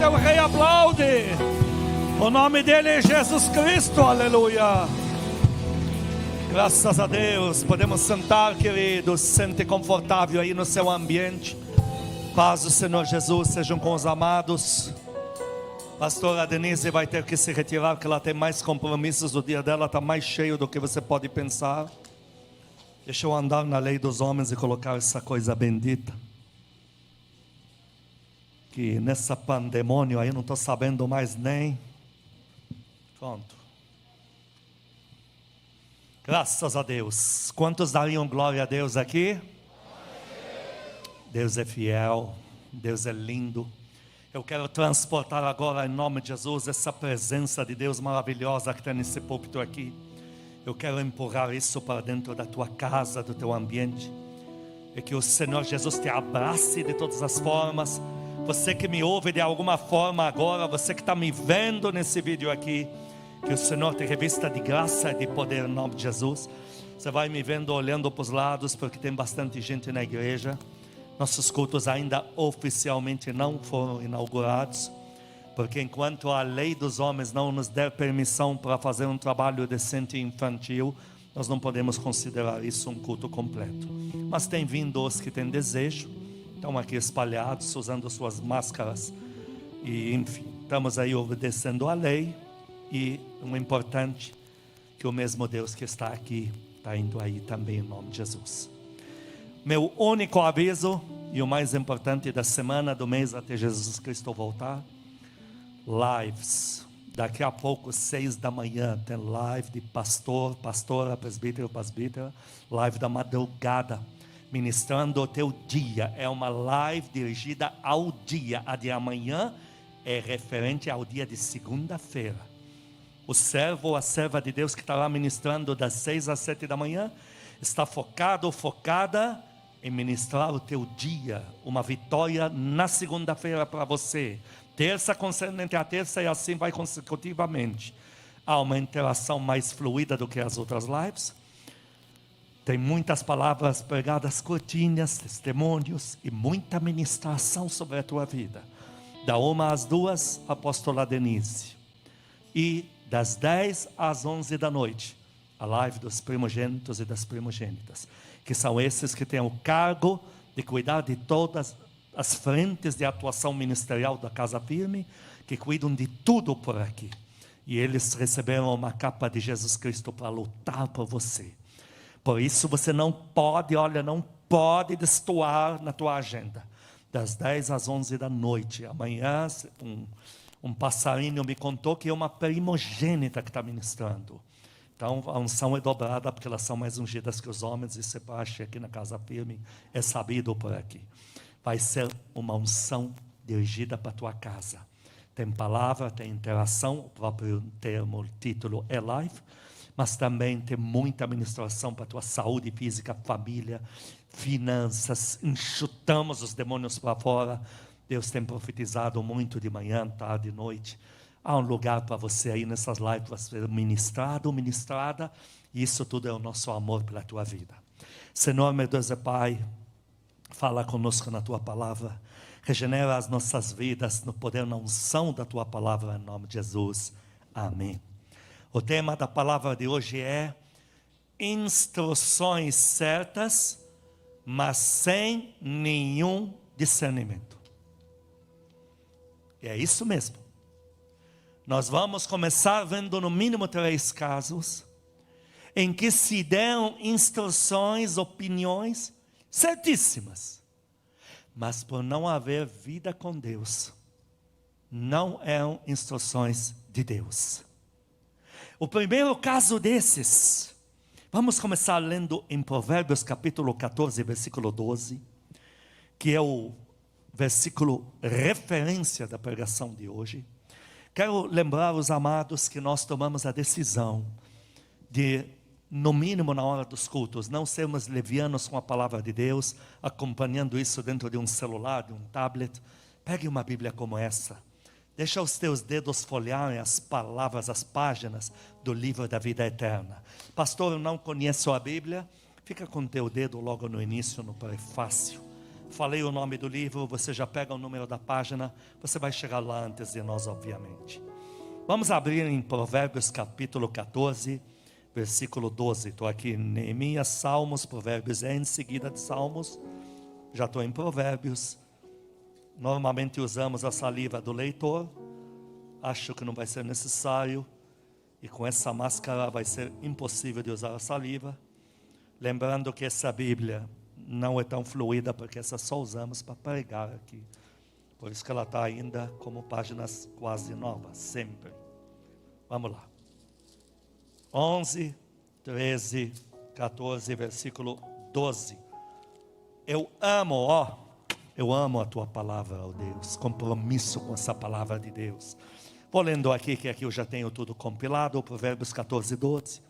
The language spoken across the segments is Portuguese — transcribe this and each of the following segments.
teu rei, aplaude. O nome dele é Jesus Cristo, aleluia. Graças a Deus. Podemos sentar, queridos. Sente confortável aí no seu ambiente. Paz do Senhor Jesus sejam com os amados. Pastora Denise vai ter que se retirar, porque ela tem mais compromissos. O dia dela está mais cheio do que você pode pensar. Deixa eu andar na lei dos homens e colocar essa coisa bendita, que nessa pandemônio aí eu não estou sabendo mais nem. Pronto. Graças a Deus. Quantos dariam glória a Deus aqui? Deus é fiel, Deus é lindo. Eu quero transportar agora em nome de Jesus essa presença de Deus maravilhosa que está nesse púlpito aqui. Eu quero empurrar isso para dentro da tua casa, do teu ambiente. E que o Senhor Jesus te abrace de todas as formas. Você que me ouve de alguma forma agora, você que está me vendo nesse vídeo aqui, que o Senhor te revista de graça e de poder em nome de Jesus. Você vai me vendo olhando para os lados, porque tem bastante gente na igreja. Nossos cultos ainda oficialmente não foram inaugurados, porque enquanto a lei dos homens não nos der permissão para fazer um trabalho decente e infantil, nós não podemos considerar isso um culto completo. Mas tem vindo os que têm desejo, estão aqui espalhados, usando suas máscaras, e enfim, estamos aí obedecendo a lei. E o importante, que o mesmo Deus que está aqui, está indo aí também em nome de Jesus. Meu único aviso, e o mais importante da semana, do mês até Jesus Cristo voltar: lives. Daqui a pouco, 6 da manhã, tem live de pastor, pastora, presbítero, presbítera. Live da madrugada, ministrando o teu dia. É uma live dirigida ao dia. A de amanhã é referente ao dia de segunda-feira. O servo ou a serva de Deus que está lá ministrando das 6 às 7 da manhã, está focado ou focada em ministrar o teu dia, uma vitória na segunda-feira para você. Terça concernente a terça, e assim vai consecutivamente. Há uma interação mais fluida do que as outras lives. Tem muitas palavras pregadas curtinhas, testemunhos e muita ministração sobre a tua vida. Da 1 às 2, apóstola Denise. E das 10 às 11 da noite, a live dos primogênitos e das primogênitas, que são esses que têm o cargo de cuidar de todas as frentes de atuação ministerial da Casa Firme, que cuidam de tudo por aqui. E eles receberam uma capa de Jesus Cristo para lutar por você. Por isso você não pode, não pode destoar na tua agenda. Das 10 às 11 da noite, amanhã, um passarinho me contou que é uma primogênita que está ministrando. Então a unção é dobrada, porque elas são mais ungidas que os homens. Isso é parte aqui na Casa Firme, é sabido por aqui. Vai ser uma unção dirigida para a tua casa. Tem palavra, tem interação, o próprio termo, o título é live, mas também tem muita ministração para a tua saúde física, família, finanças. Enxutamos os demônios para fora. Deus tem profetizado muito de manhã, tarde e noite. Há um lugar para você aí nessas lives para ser ministrado, ministrada. E isso tudo é o nosso amor pela tua vida. Senhor, meu Deus e Pai, fala conosco na tua palavra. Regenera as nossas vidas no poder, na unção da tua palavra, em nome de Jesus. Amém. O tema da palavra de hoje é instruções certas, mas sem nenhum discernimento. E é isso mesmo. Nós vamos começar vendo no mínimo 3 casos em que se deram instruções, opiniões certíssimas, mas por não haver vida com Deus, não eram instruções de Deus. O primeiro caso desses, vamos começar lendo em Provérbios capítulo 14, versículo 12, que é o versículo referência da pregação de hoje. Quero lembrar os amados que nós tomamos a decisão de, no mínimo na hora dos cultos, não sermos levianos com a palavra de Deus, acompanhando isso dentro de um celular, de um tablet. Pegue uma Bíblia como essa, deixa os teus dedos folhearem as palavras, as páginas do livro da vida eterna. Pastor, eu não conheço a Bíblia. Fica com teu dedo logo no início, no prefácio. falei o nome do livro, você já pega o número da página, você vai chegar lá antes de nós, obviamente. Vamos abrir em Provérbios capítulo 14, versículo 12. Estou aqui em Neemias, Salmos, Provérbios é em seguida de Salmos. Já estou em Provérbios. Normalmente usamos a saliva do leitor. Acho que não vai ser necessário. E com essa máscara vai ser impossível de usar a saliva. Lembrando que essa Bíblia não é tão fluida, porque essa só usamos para pregar aqui. Por isso que ela está ainda como páginas quase novas, sempre. Vamos lá. 11, 13, 14, versículo 12. Eu amo a tua palavra, ó Deus. Compromisso com essa palavra de Deus. Vou lendo aqui, que aqui eu já tenho tudo compilado. Provérbios 14, 12.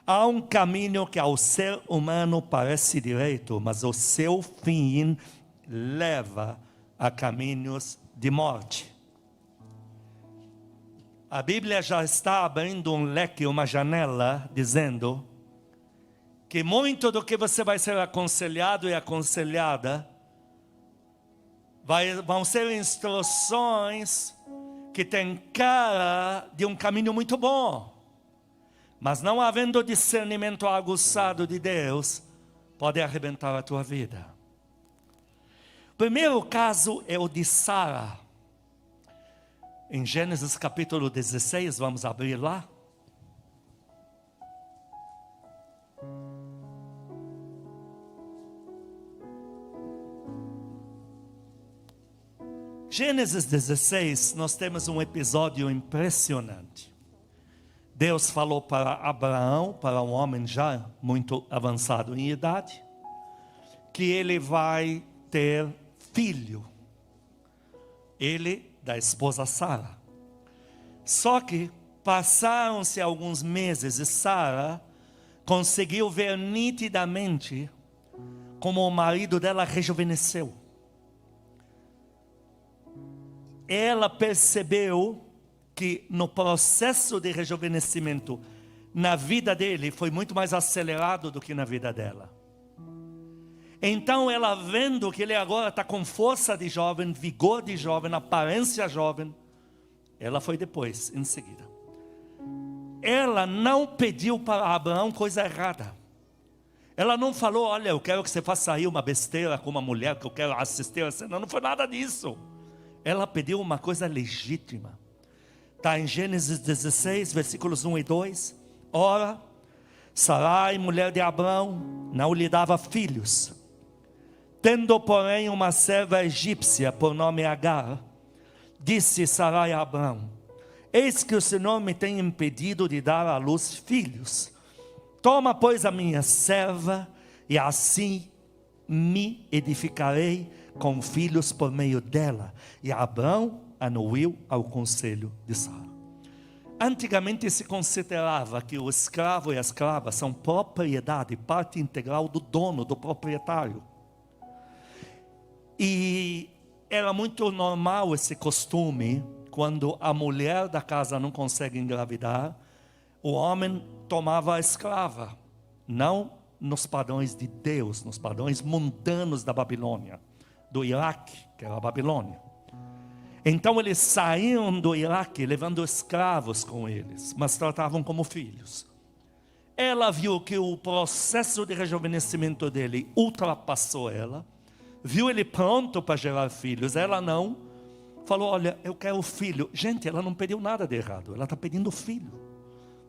Há um caminho que ao ser humano parece direito, mas o seu fim leva a caminhos de morte. A Bíblia já está abrindo um leque, uma janela, dizendo que muito do que você vai ser aconselhado e aconselhada vão ser instruções que têm cara de um caminho muito bom. Mas não havendo discernimento aguçado de Deus, pode arrebentar a tua vida. O primeiro caso é o de Sara. Em Gênesis capítulo 16, vamos abrir lá. Gênesis 16, nós temos um episódio impressionante. Deus falou para Abraão, para um homem já muito avançado em idade, que ele vai ter filho. Ele da esposa Sara. Só que passaram-se alguns meses e Sara conseguiu ver nitidamente como o marido dela rejuvenesceu. Ela percebeu que no processo de rejuvenescimento na vida dele foi muito mais acelerado do que na vida dela. Então ela, vendo que ele agora está com força de jovem, vigor de jovem, aparência jovem, ela foi depois, em seguida. Ela não pediu para Abraão coisa errada. Ela não falou: olha, eu quero que você faça aí uma besteira com uma mulher, que eu quero assistir a cena. Não foi nada disso. Ela pediu uma coisa legítima. Está em Gênesis 16, versículos 1 e 2. Ora, Sarai, mulher de Abrão, não lhe dava filhos. Tendo, porém, uma serva egípcia, por nome Agar, disse Sarai a Abrão: eis que o Senhor me tem impedido de dar à luz filhos. Toma, pois, a minha serva, e assim me edificarei com filhos por meio dela. E Abrão anuiu ao conselho de Sara. Antigamente se considerava que o escravo e a escrava são propriedade, parte integral do dono, do proprietário. E era muito normal esse costume, quando a mulher da casa não consegue engravidar, o homem tomava a escrava, não nos padrões de Deus, nos padrões mundanos da Babilônia, do Iraque, que era a Babilônia. Então eles saíam do Iraque levando escravos com eles, mas tratavam como filhos. Ela viu que o processo de rejuvenescimento dele ultrapassou ela, viu ele pronto para gerar filhos, ela não, falou: olha, eu quero filho. Gente, ela não pediu nada de errado, ela está pedindo filho.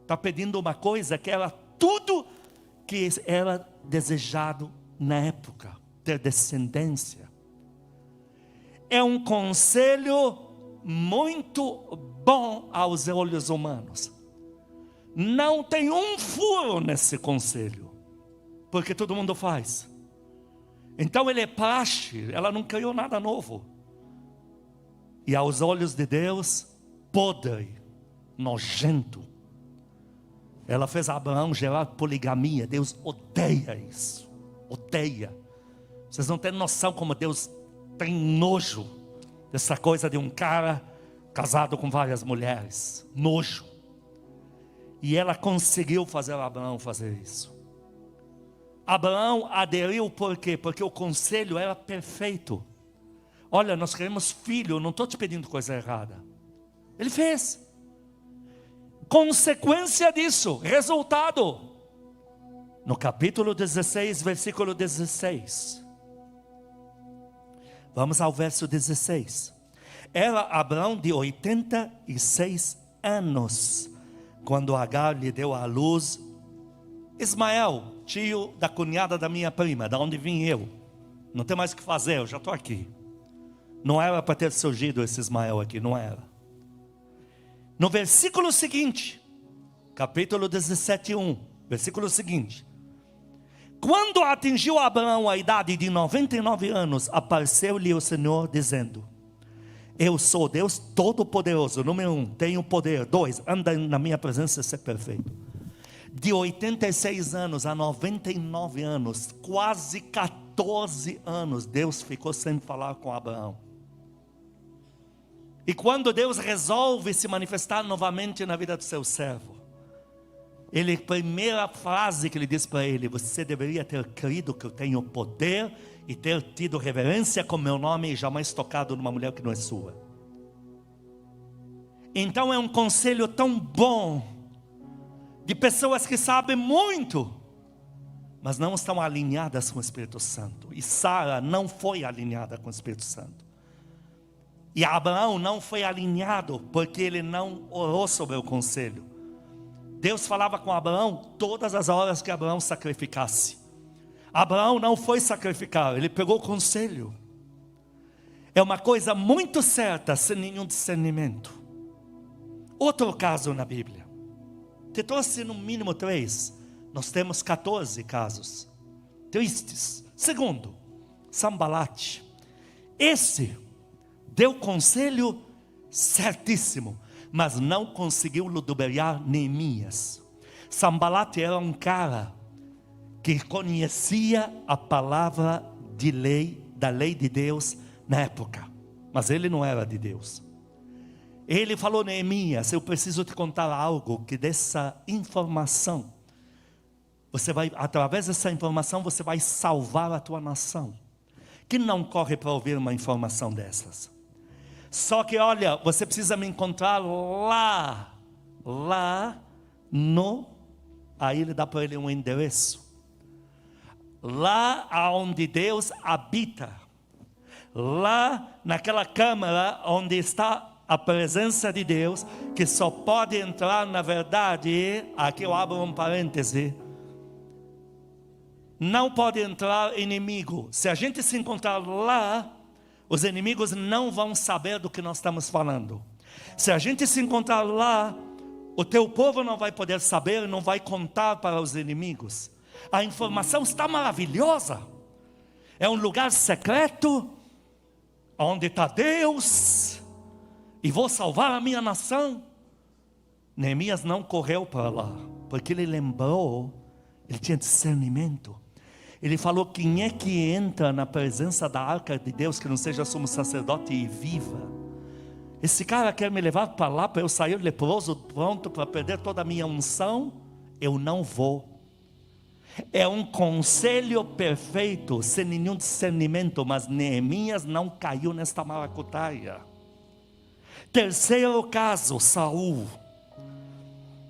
Está pedindo uma coisa que era tudo que era desejado na época, ter descendência. É um conselho muito bom aos olhos humanos. Não tem um furo nesse conselho, porque todo mundo faz. Então ele é praxe, ela não criou nada novo. E aos olhos de Deus, podre, nojento. Ela fez Abraão gerar poligamia. Deus odeia isso, odeia. Vocês não têm noção como Deus tem nojo dessa coisa de um cara casado com várias mulheres. Nojo. E ela conseguiu fazer Abraão fazer isso. Abraão aderiu por quê? Porque o conselho era perfeito. Olha, nós queremos filho, não estou te pedindo coisa errada. Ele fez. Consequência disso, resultado. No capítulo 16, versículo 16. Vamos ao verso 16. Era Abraão de 86 anos, quando Agar lhe deu à luz Ismael, tio da cunhada da minha prima, da onde vim eu. Não tem mais o que fazer, eu já estou aqui. Não era para ter surgido esse Ismael aqui, não era. No versículo seguinte, capítulo 17, 1, versículo seguinte. Quando atingiu Abraão a idade de 99 anos, apareceu-lhe o Senhor dizendo: eu sou Deus Todo-Poderoso. Número 1, tenho poder. 2, anda na minha presença e ser perfeito. De 86 anos a 99 anos, quase 14 anos, Deus ficou sem falar com Abraão. E quando Deus resolve se manifestar novamente na vida do seu servo, a primeira frase que ele diz para ele: você deveria ter crido que eu tenho poder e ter tido reverência com meu nome e jamais tocado numa mulher que não é sua. Então é um conselho tão bom, de pessoas que sabem muito, mas não estão alinhadas com o Espírito Santo. E Sara não foi alinhada com o Espírito Santo. E Abraão não foi alinhado, porque ele não orou sobre o conselho. Deus falava com Abraão todas as horas que Abraão sacrificasse. Abraão não foi sacrificar, ele pegou o conselho. É uma coisa muito certa, sem nenhum discernimento. Outro caso na Bíblia. Te trouxe no mínimo 3. Nós temos 14 casos tristes. Segundo, Sambalate. Esse deu conselho certíssimo, mas não conseguiu ludibriar Neemias. Sambalate era um cara que conhecia a palavra de lei, da lei de Deus na época, mas ele não era de Deus. Ele falou: Neemias, eu preciso te contar algo, que dessa informação, você vai, através dessa informação, você vai salvar a tua nação. Que não corre para ouvir uma informação dessas? Só que olha, você precisa me encontrar lá no, aí ele dá para ele um endereço. Lá onde Deus habita. Lá naquela câmara onde está a presença de Deus, que só pode entrar, na verdade, aqui eu abro um parêntese, não pode entrar inimigo. Se a gente se encontrar lá, os inimigos não vão saber do que nós estamos falando. Se a gente se encontrar lá, o teu povo não vai poder saber, não vai contar para os inimigos. A informação está maravilhosa. É um lugar secreto, onde está Deus, e vou salvar a minha nação. Neemias não correu para lá, porque ele lembrou, ele tinha discernimento. Ele falou: quem é que entra na presença da arca de Deus, que não seja sumo sacerdote e viva? Esse cara quer me levar para lá, para eu sair leproso, pronto para perder toda a minha unção? Eu não vou. É um conselho perfeito, sem nenhum discernimento, mas Neemias não caiu nesta maracutaia. Terceiro caso, Saul.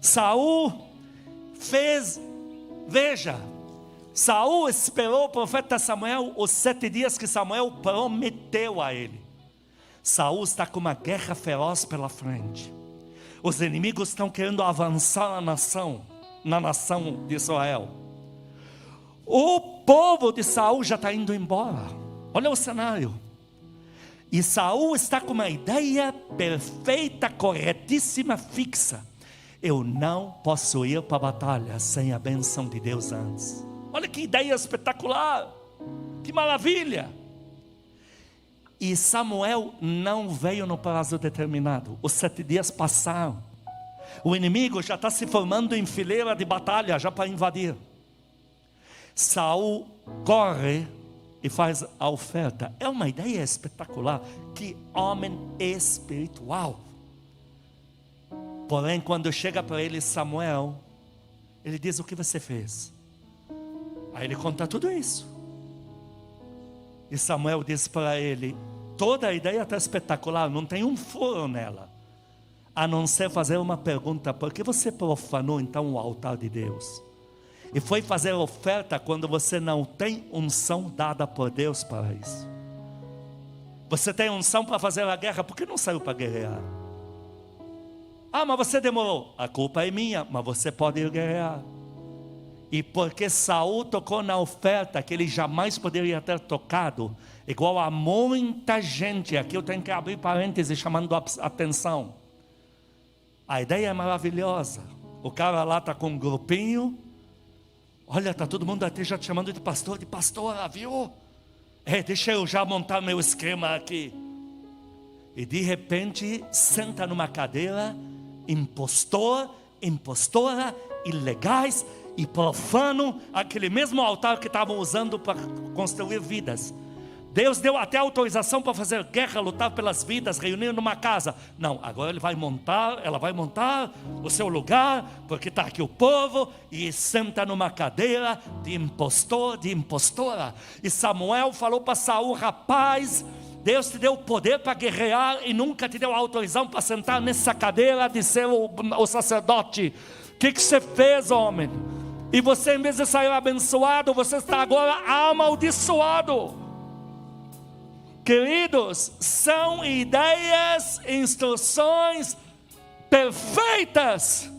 Saul fez, veja, Saul esperou o profeta Samuel os 7 dias que Samuel prometeu a ele. Saul está com uma guerra feroz pela frente. Os inimigos estão querendo avançar na nação de Israel. O povo de Saul já está indo embora. Olha o cenário. E Saul está com uma ideia perfeita, corretíssima, fixa. Eu não posso ir para a batalha sem a bênção de Deus antes. Olha que ideia espetacular. Que maravilha. E Samuel não veio no prazo determinado. Os 7 dias passaram. O inimigo já está se formando em fileira de batalha, já para invadir. Saul corre e faz a oferta. É uma ideia espetacular. Que homem espiritual. Porém, quando chega para ele Samuel, ele diz: o que você fez? Aí ele conta tudo isso. E Samuel disse para ele: toda a ideia está espetacular, não tem um furo nela, a não ser fazer uma pergunta: por que você profanou então o altar de Deus? E foi fazer oferta quando você não tem unção dada por Deus para isso. Você tem unção para fazer a guerra, por que não saiu para guerrear? Ah, mas você demorou. A culpa é minha, mas você pode ir guerrear. E porque Saul tocou na oferta que ele jamais poderia ter tocado, igual a muita gente, aqui eu tenho que abrir parênteses chamando a atenção. A ideia é maravilhosa. O cara lá está com um grupinho. Olha, está todo mundo até já te chamando de pastora, viu? Deixa eu já montar meu esquema aqui. E de repente senta numa cadeira impostor, impostora, ilegais e profanam aquele mesmo altar que estavam usando para construir vidas. Deus deu até autorização para fazer guerra, lutar pelas vidas, reunir numa casa. Não, agora ela vai montar o seu lugar, porque está aqui o povo, e senta numa cadeira de impostor, de impostora. E Samuel falou para Saul: rapaz, Deus te deu poder para guerrear e nunca te deu autorização para sentar nessa cadeira de ser o sacerdote. O que você fez, homem? E você, em vez de sair abençoado, você está agora amaldiçoado. Queridos, são ideias, instruções perfeitas,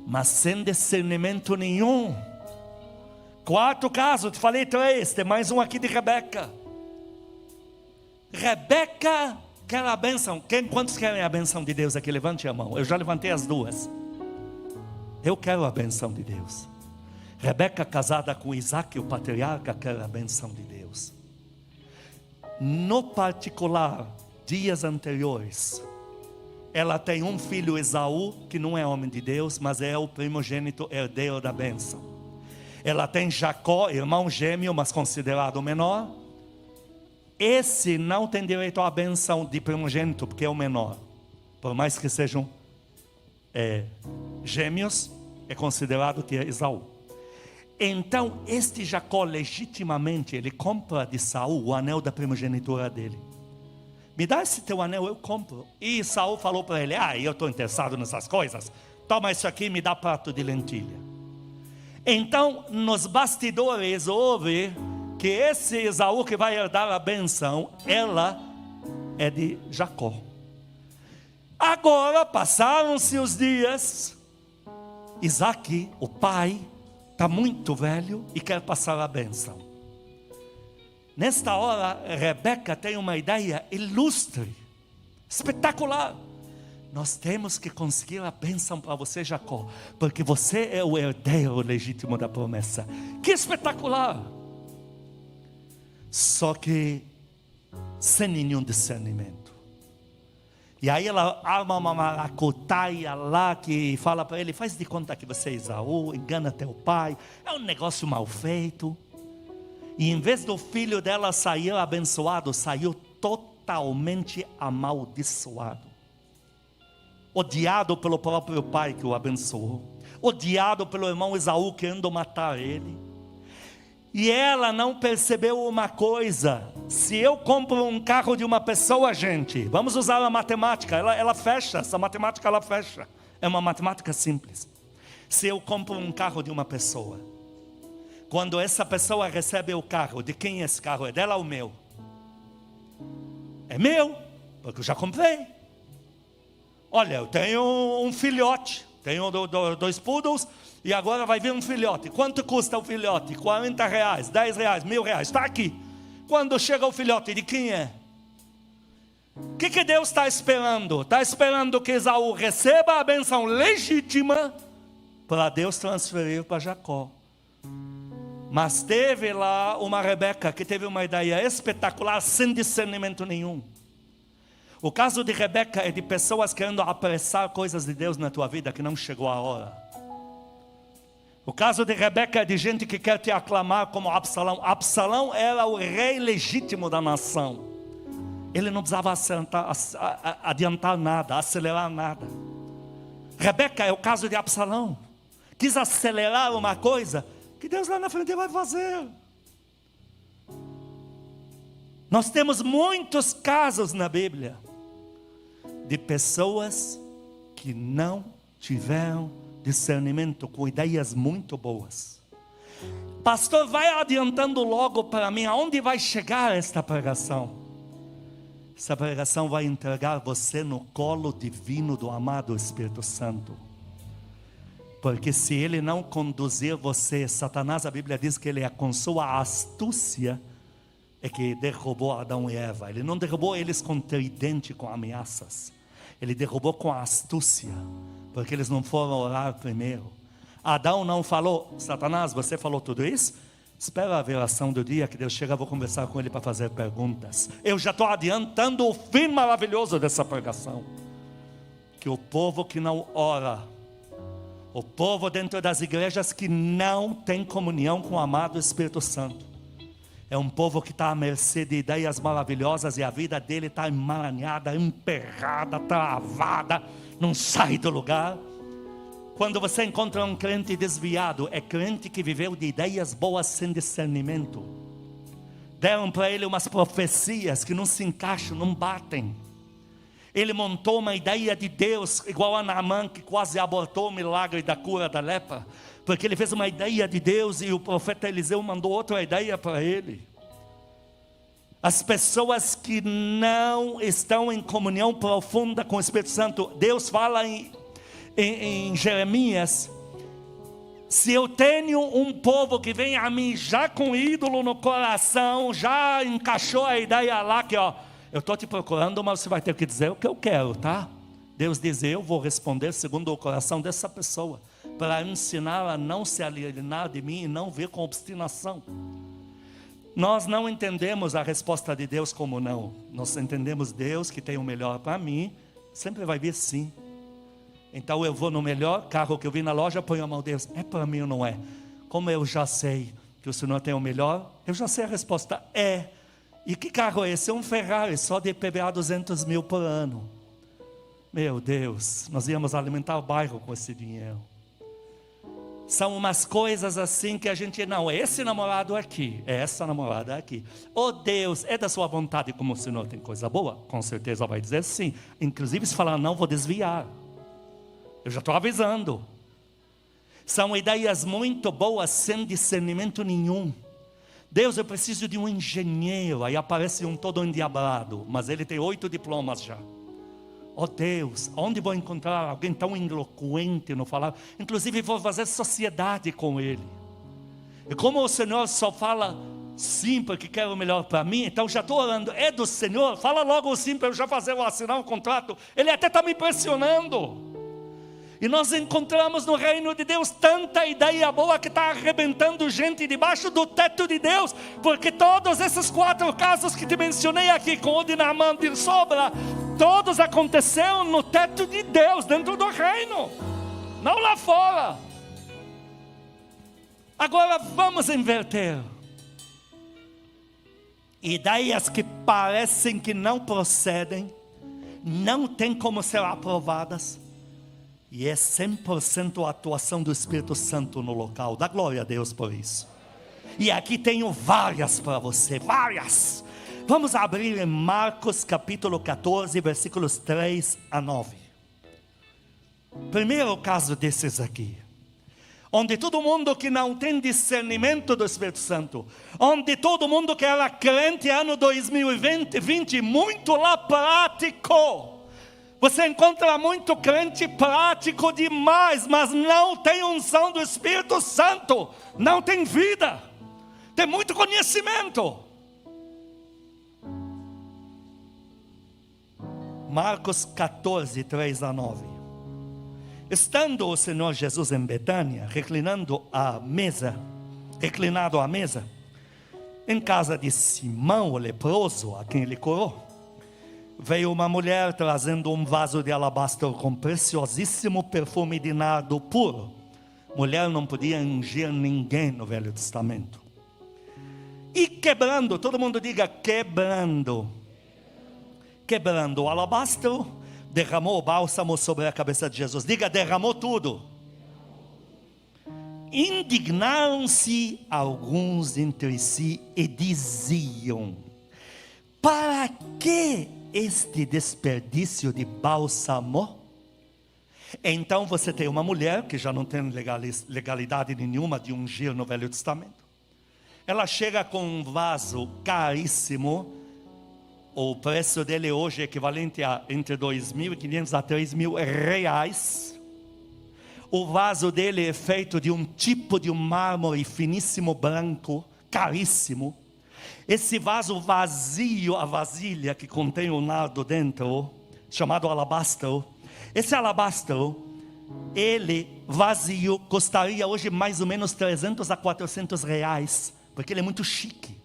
mas sem discernimento nenhum. 4 casos, te falei 3, tem mais um aqui de Rebeca. Rebeca quer a bênção. Quantos querem a bênção de Deus aqui? Levante a mão. Eu já levantei as 2. Eu quero a bênção de Deus. Rebeca, casada com Isaac, o patriarca, quer a bênção de Deus. No particular, dias anteriores, ela tem um filho, Esaú, que não é homem de Deus, mas é o primogênito herdeiro da bênção. Ela tem Jacó, irmão gêmeo, mas considerado menor. Esse não tem direito à bênção de primogênito, porque é o menor. Por mais que sejam gêmeos, é considerado que é Esaú. Então este Jacó legitimamente, ele compra de Saul o anel da primogenitura dele. Me dá esse teu anel, eu compro. E Saul falou para ele: eu estou interessado nessas coisas, toma isso aqui e me dá prato de lentilha. Então nos bastidores houve que esse Esaú que vai herdar a benção, ela é de Jacó. Agora passaram-se os dias, Isaac, o pai, está muito velho e quer passar a bênção. Nesta hora, Rebeca tem uma ideia ilustre, espetacular. Nós temos que conseguir a bênção para você, Jacó, porque você é o herdeiro legítimo da promessa. Que espetacular! Só que sem nenhum discernimento. E aí ela arma uma maracutaia lá que fala para ele: faz de conta que você é Esaú, engana teu pai. É um negócio mal feito. E em vez do filho dela sair abençoado, saiu totalmente amaldiçoado. Odiado pelo próprio pai que o abençoou. Odiado pelo irmão Esaú querendo matar ele. E ela não percebeu uma coisa: se eu compro um carro de uma pessoa, gente, vamos usar a matemática, ela fecha, essa matemática ela fecha, é uma matemática simples. Se eu compro um carro de uma pessoa, quando essa pessoa recebe o carro, de quem esse carro? É dela ou meu? É meu, porque eu já comprei. Olha, eu tenho um filhote, tenho 2 poodles, e agora vai vir um filhote. Quanto custa o filhote? R$40, R$10, R$1.000, está aqui. Quando chega o filhote, de quem é? O que Deus está esperando? Está esperando que Esaú receba a benção legítima para Deus transferir para Jacó. Mas teve lá uma Rebeca que teve uma ideia espetacular, sem discernimento nenhum. O caso de Rebeca é de pessoas querendo apressar coisas de Deus na tua vida que não chegou a hora. O caso de Rebeca é de gente que quer te aclamar como Absalão. Absalão era o rei legítimo da nação. Ele não precisava adiantar nada, acelerar nada. Rebeca é o caso de Absalão. Quis acelerar uma coisa que Deus lá na frente vai fazer. Nós temos muitos casos na Bíblia de pessoas que não tiveram discernimento, com ideias muito boas. Pastor, vai adiantando logo para mim, aonde vai chegar esta pregação? Essa pregação vai entregar você no colo divino do amado Espírito Santo. Porque se ele não conduzir você, Satanás, a Bíblia diz que ele com sua astúcia é que derrubou Adão e Eva. Ele não derrubou eles com tridente, com ameaças. Ele derrubou com astúcia, porque eles não foram orar primeiro. Adão não falou: Satanás, você falou tudo isso? Espera a velação do dia que Deus chega, eu vou conversar com ele para fazer perguntas. Eu já estou adiantando o fim maravilhoso dessa pregação. Que o povo que não ora, o povo dentro das igrejas que não tem comunhão com o amado Espírito Santo, é um povo que está à mercê de ideias maravilhosas e a vida dele está emaranhada, emperrada, travada, não sai do lugar. Quando você encontra um crente desviado, é crente que viveu de ideias boas sem discernimento. Deram para ele umas profecias que não se encaixam, não batem. Ele montou uma ideia de Deus, igual a Naamã, que quase abortou o milagre da cura da lepra, porque ele fez uma ideia de Deus e o profeta Eliseu mandou outra ideia para ele. As pessoas que não estão em comunhão profunda com o Espírito Santo, Deus fala em Jeremias: se eu tenho um povo que vem a mim já com ídolo no coração, já encaixou a ideia lá que eu estou te procurando, mas você vai ter que dizer o que eu quero, tá? Deus diz: eu vou responder segundo o coração dessa pessoa, para ensinar a não se alienar de mim e não ver com obstinação. Nós não entendemos a resposta de Deus como não. Nós entendemos Deus que tem o melhor para mim, sempre vai vir sim. Então eu vou no melhor carro que eu vi na loja, ponho a mão: Deus, é para mim ou não é? Como eu já sei que o Senhor tem o melhor, eu já sei a resposta: é. E que carro é esse? É um Ferrari, só de PBA 200 mil por ano. Meu Deus, nós íamos alimentar o bairro com esse dinheiro. São umas coisas assim que a gente, não, esse namorado aqui, essa namorada aqui. Oh Deus, é da sua vontade, como o Senhor tem coisa boa? Com certeza vai dizer sim. Inclusive se falar não, vou desviar. Eu já estou avisando. São ideias muito boas, sem discernimento nenhum. Deus, eu preciso de um engenheiro. Aí aparece um todo endiabrado, mas ele tem 8 diplomas já. Oh Deus, onde vou encontrar alguém tão eloquente no falar? Inclusive vou fazer sociedade com ele. E como o Senhor só fala sim porque quer o melhor para mim, então já estou orando: é do Senhor, fala logo sim para eu já assinar um contrato. Ele até está me pressionando. E nós encontramos no reino de Deus tanta ideia boa que está arrebentando gente debaixo do teto de Deus, porque todos esses 4 casos que te mencionei aqui, com o de Naamã, de sobra, todos aconteceram no teto de Deus, dentro do reino, não lá fora. Agora vamos inverter. Ideias que parecem que não procedem, não tem como ser aprovadas, e é 100% a atuação do Espírito Santo no local. Dá glória a Deus por isso. E aqui tenho várias para você, várias. Vamos abrir em Marcos capítulo 14, versículos 3 a 9. Primeiro caso desses aqui, onde todo mundo que não tem discernimento do Espírito Santo, onde todo mundo que era crente ano 2020, muito lá prático. Você encontra muito crente prático demais, mas não tem unção do Espírito Santo, não tem vida, tem muito conhecimento. Marcos 14, 3 a 9. Estando o Senhor Jesus em Betânia, reclinado à mesa, em casa de Simão o leproso, a quem ele curou, veio uma mulher trazendo um vaso de alabastro com preciosíssimo perfume de nardo puro. Mulher não podia ungir ninguém no Velho Testamento. E quebrando, todo mundo diga quebrando o alabastro, derramou o bálsamo sobre a cabeça de Jesus. Diga, derramou tudo. indignaram-se alguns entre si e diziam: para que este desperdício de bálsamo? Então você tem uma mulher que já não tem legalidade nenhuma de ungir no Velho Testamento. Ela chega com um vaso caríssimo. O preço dele hoje é equivalente a entre 2.500 a 3.000 reais. O vaso dele é feito de um tipo de um mármore finíssimo branco, caríssimo. Esse vaso vazio, a vasilha que contém o nardo dentro, chamado alabastro. Esse alabastro, ele vazio, custaria hoje mais ou menos 300 a 400 reais, porque ele é muito chique.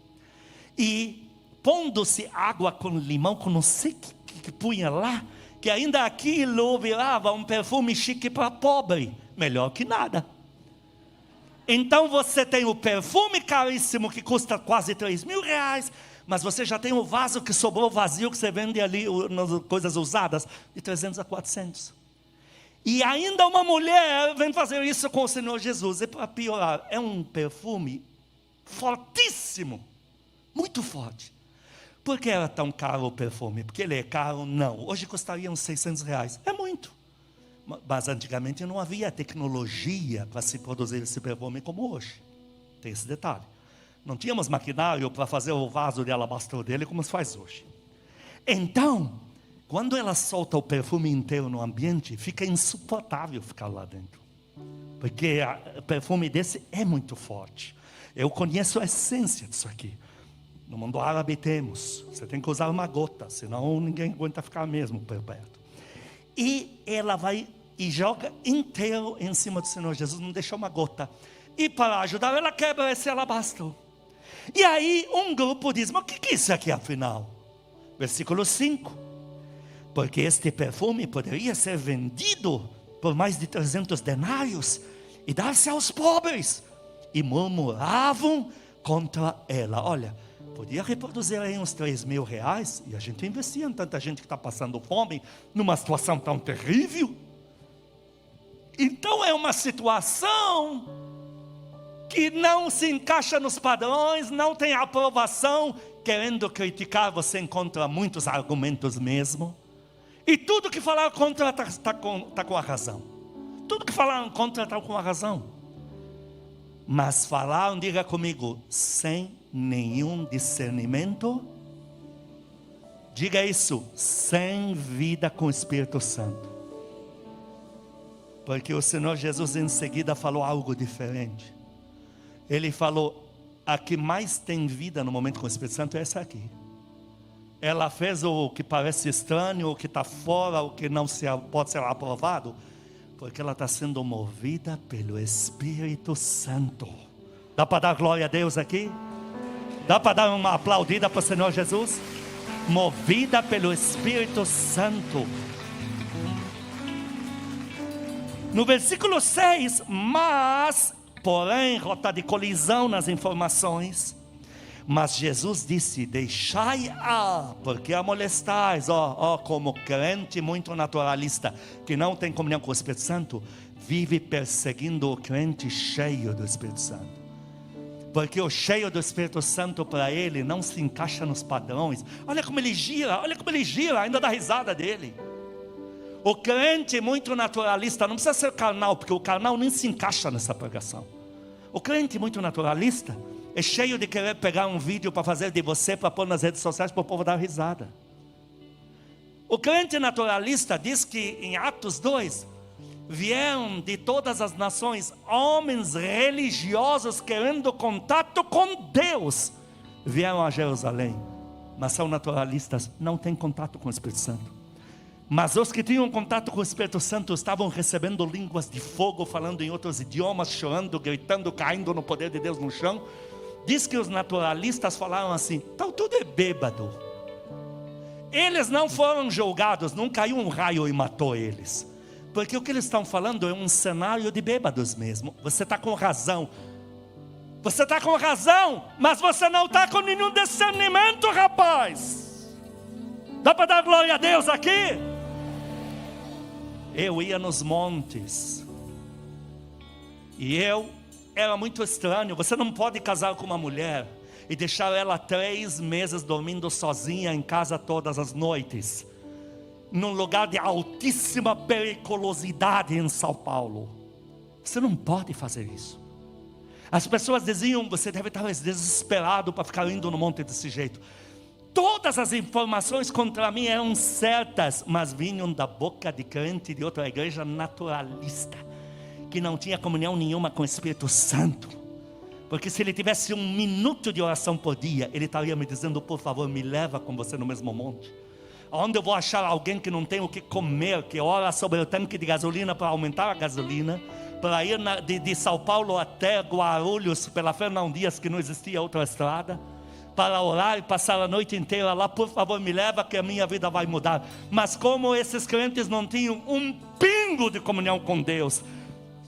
E pondo-se água com limão, com não sei que punha lá, que ainda aquilo virava um perfume chique para pobre, melhor que nada. Então você tem o perfume caríssimo que custa quase 3.000 reais, mas você já tem o vaso que sobrou vazio, que você vende ali nas coisas usadas, de 300 a 400. E ainda uma mulher vem fazer isso com o Senhor Jesus. E para piorar, é um perfume fortíssimo, muito forte. Por que era tão caro o perfume? Porque ele é caro? Não. Hoje custaria uns 600 reais. É muito. Mas antigamente não havia tecnologia para se produzir esse perfume como hoje. Tem esse detalhe. Não tínhamos maquinário para fazer o vaso de alabastro dele como se faz hoje. Então, quando ela solta o perfume inteiro no ambiente, fica insuportável ficar lá dentro. Porque o perfume desse é muito forte. Eu conheço a essência disso aqui. No mundo árabe temos. Você tem que usar uma gota, senão ninguém aguenta ficar mesmo por perto. E ela vai e joga inteiro em cima do Senhor Jesus, não deixa uma gota. E para ajudar, ela quebra esse alabastro. E aí um grupo diz: mas o que é isso aqui afinal? Versículo 5. Porque este perfume poderia ser vendido por mais de 300 denários e dar-se aos pobres. E murmuravam contra ela. Olha, podia reproduzir aí uns 3.000 reais e a gente investia em tanta gente que está passando fome, numa situação tão terrível. Então é uma situação que não se encaixa nos padrões, não tem aprovação. Querendo criticar, você encontra muitos argumentos mesmo. E tudo que falaram contra está com a razão. Tudo que falaram contra está com a razão. Mas falaram, diga comigo, sem nenhum discernimento. Diga isso, sem vida com o Espírito Santo. Porque o Senhor Jesus em seguida falou algo diferente. Ele falou: a que mais tem vida no momento com o Espírito Santo é essa aqui. Ela fez o que parece estranho, o que está fora, o que não pode ser aprovado, porque ela está sendo movida pelo Espírito Santo. Dá para dar glória a Deus aqui? Dá para dar uma aplaudida para o Senhor Jesus? Movida pelo Espírito Santo. No versículo 6, mas, porém, rota de colisão nas informações. Mas Jesus disse: deixai-a, porque a molestais. Como crente muito naturalista, que não tem comunhão com o Espírito Santo, vive perseguindo o crente cheio do Espírito Santo. Porque o cheio do Espírito Santo para ele não se encaixa nos padrões. Olha como ele gira, ainda dá risada dele. O crente muito naturalista, não precisa ser carnal, porque o carnal nem se encaixa nessa pregação. O crente muito naturalista é cheio de querer pegar um vídeo para fazer de você, para pôr nas redes sociais, para o povo dar risada. O crente naturalista diz que em Atos 2, vieram de todas as nações homens religiosos querendo contato com Deus. Vieram a Jerusalém, mas são naturalistas, não têm contato com o Espírito Santo. Mas os que tinham contato com o Espírito Santo estavam recebendo línguas de fogo, falando em outros idiomas, chorando, gritando, caindo no poder de Deus no chão. Diz que os naturalistas falaram assim: então tudo é bêbado. Eles não foram julgados, não caiu um raio e matou eles. Porque o que eles estão falando é um cenário de bêbados mesmo. Você está com razão. Você está com razão, mas você não está com nenhum discernimento, rapaz. Dá para dar glória a Deus aqui? Eu ia nos montes e eu era muito estranho. Você não pode casar com uma mulher e deixar ela 3 meses dormindo sozinha em casa todas as noites, num lugar de altíssima periculosidade em São Paulo. Você não pode fazer isso. As pessoas diziam: você deve estar desesperado para ficar indo no monte desse jeito. Todas as informações contra mim eram certas, mas vinham da boca de crente de outra igreja naturalista, que não tinha comunhão nenhuma com o Espírito Santo. Porque se ele tivesse 1 minuto de oração por dia, ele estaria me dizendo: por favor, me leva com você no mesmo monte. Onde eu vou achar alguém que não tem o que comer, que ora sobre o tanque de gasolina para aumentar a gasolina, para ir de São Paulo até Guarulhos, pela Fernão Dias, que não existia outra estrada, para orar e passar a noite inteira lá? Por favor, me leva que a minha vida vai mudar. Mas como esses crentes não tinham um pingo de comunhão com Deus,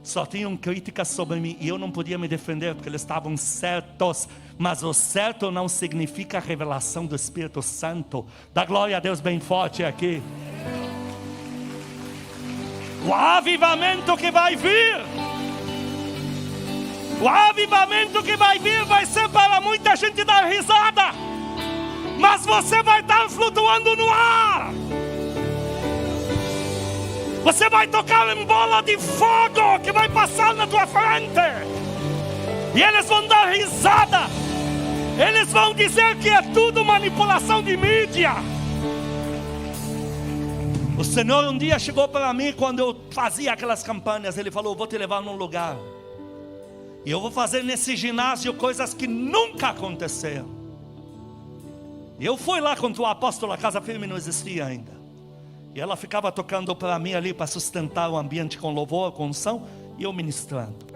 só tinham críticas sobre mim, e eu não podia me defender, porque eles estavam certos. Mas o certo não significa a revelação do Espírito Santo. Dá glória a Deus bem forte aqui. O avivamento que vai vir, o avivamento que vai vir vai ser para muita gente dar risada, mas você vai estar flutuando no ar. Você vai tocar em bola de fogo que vai passar na tua frente, e eles vão dar risada. Eles vão dizer que é tudo manipulação de mídia. O Senhor um dia chegou para mim, quando eu fazia aquelas campanhas, Ele falou: vou te levar num lugar, e eu vou fazer nesse ginásio coisas que nunca aconteceram. E eu fui lá quando o apóstolo, a Casa Firme não existia ainda, e ela ficava tocando para mim ali, para sustentar o ambiente com louvor, com unção, e eu ministrando.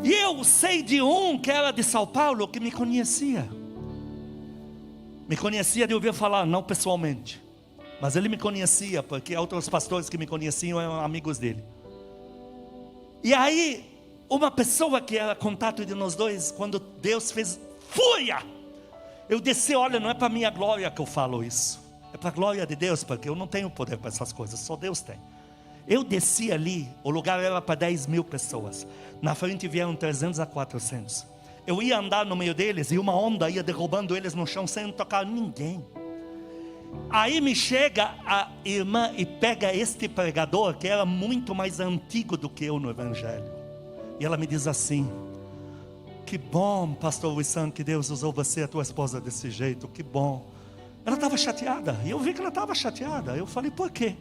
E eu sei de um que era de São Paulo, que me conhecia de ouvir falar, não pessoalmente, mas ele me conhecia, porque outros pastores que me conheciam eram amigos dele. E aí, uma pessoa que era contato de nós dois, quando Deus fez fúria, eu desci. Olha, não é para minha glória que eu falo isso, é para a glória de Deus, porque eu não tenho poder para essas coisas, só Deus tem. Eu desci ali, o lugar era para 10.000 pessoas, na frente vieram 300 a 400. Eu ia andar no meio deles, e uma onda ia derrubando eles no chão, sem tocar ninguém. Aí me chega a irmã e pega este pregador, que era muito mais antigo do que eu no Evangelho, e ela me diz assim: que bom, pastor Wissam, que Deus usou você e a tua esposa desse jeito, que bom. Ela estava chateada, e eu vi que ela estava chateada. Eu falei: por quê?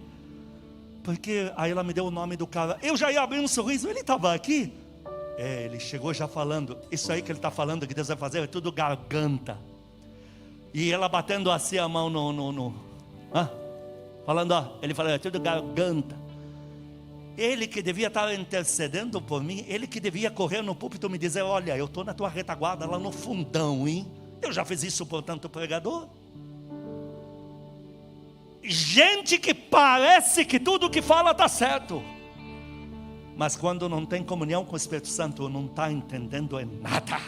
Porque aí ela me deu o nome do cara. Eu já ia abrir um sorriso. Ele estava aqui? Ele chegou já falando: isso aí que ele está falando que Deus vai fazer é tudo garganta. E ela batendo assim a mão falando, ele falou: é tudo garganta. Ele que devia estar intercedendo por mim, ele que devia correr no púlpito e me dizer: olha, eu estou na tua retaguarda lá no fundão, hein? Eu já fiz isso por tanto pregador. Gente que parece que tudo que fala está certo, mas quando não tem comunhão com o Espírito Santo, não está entendendo nada.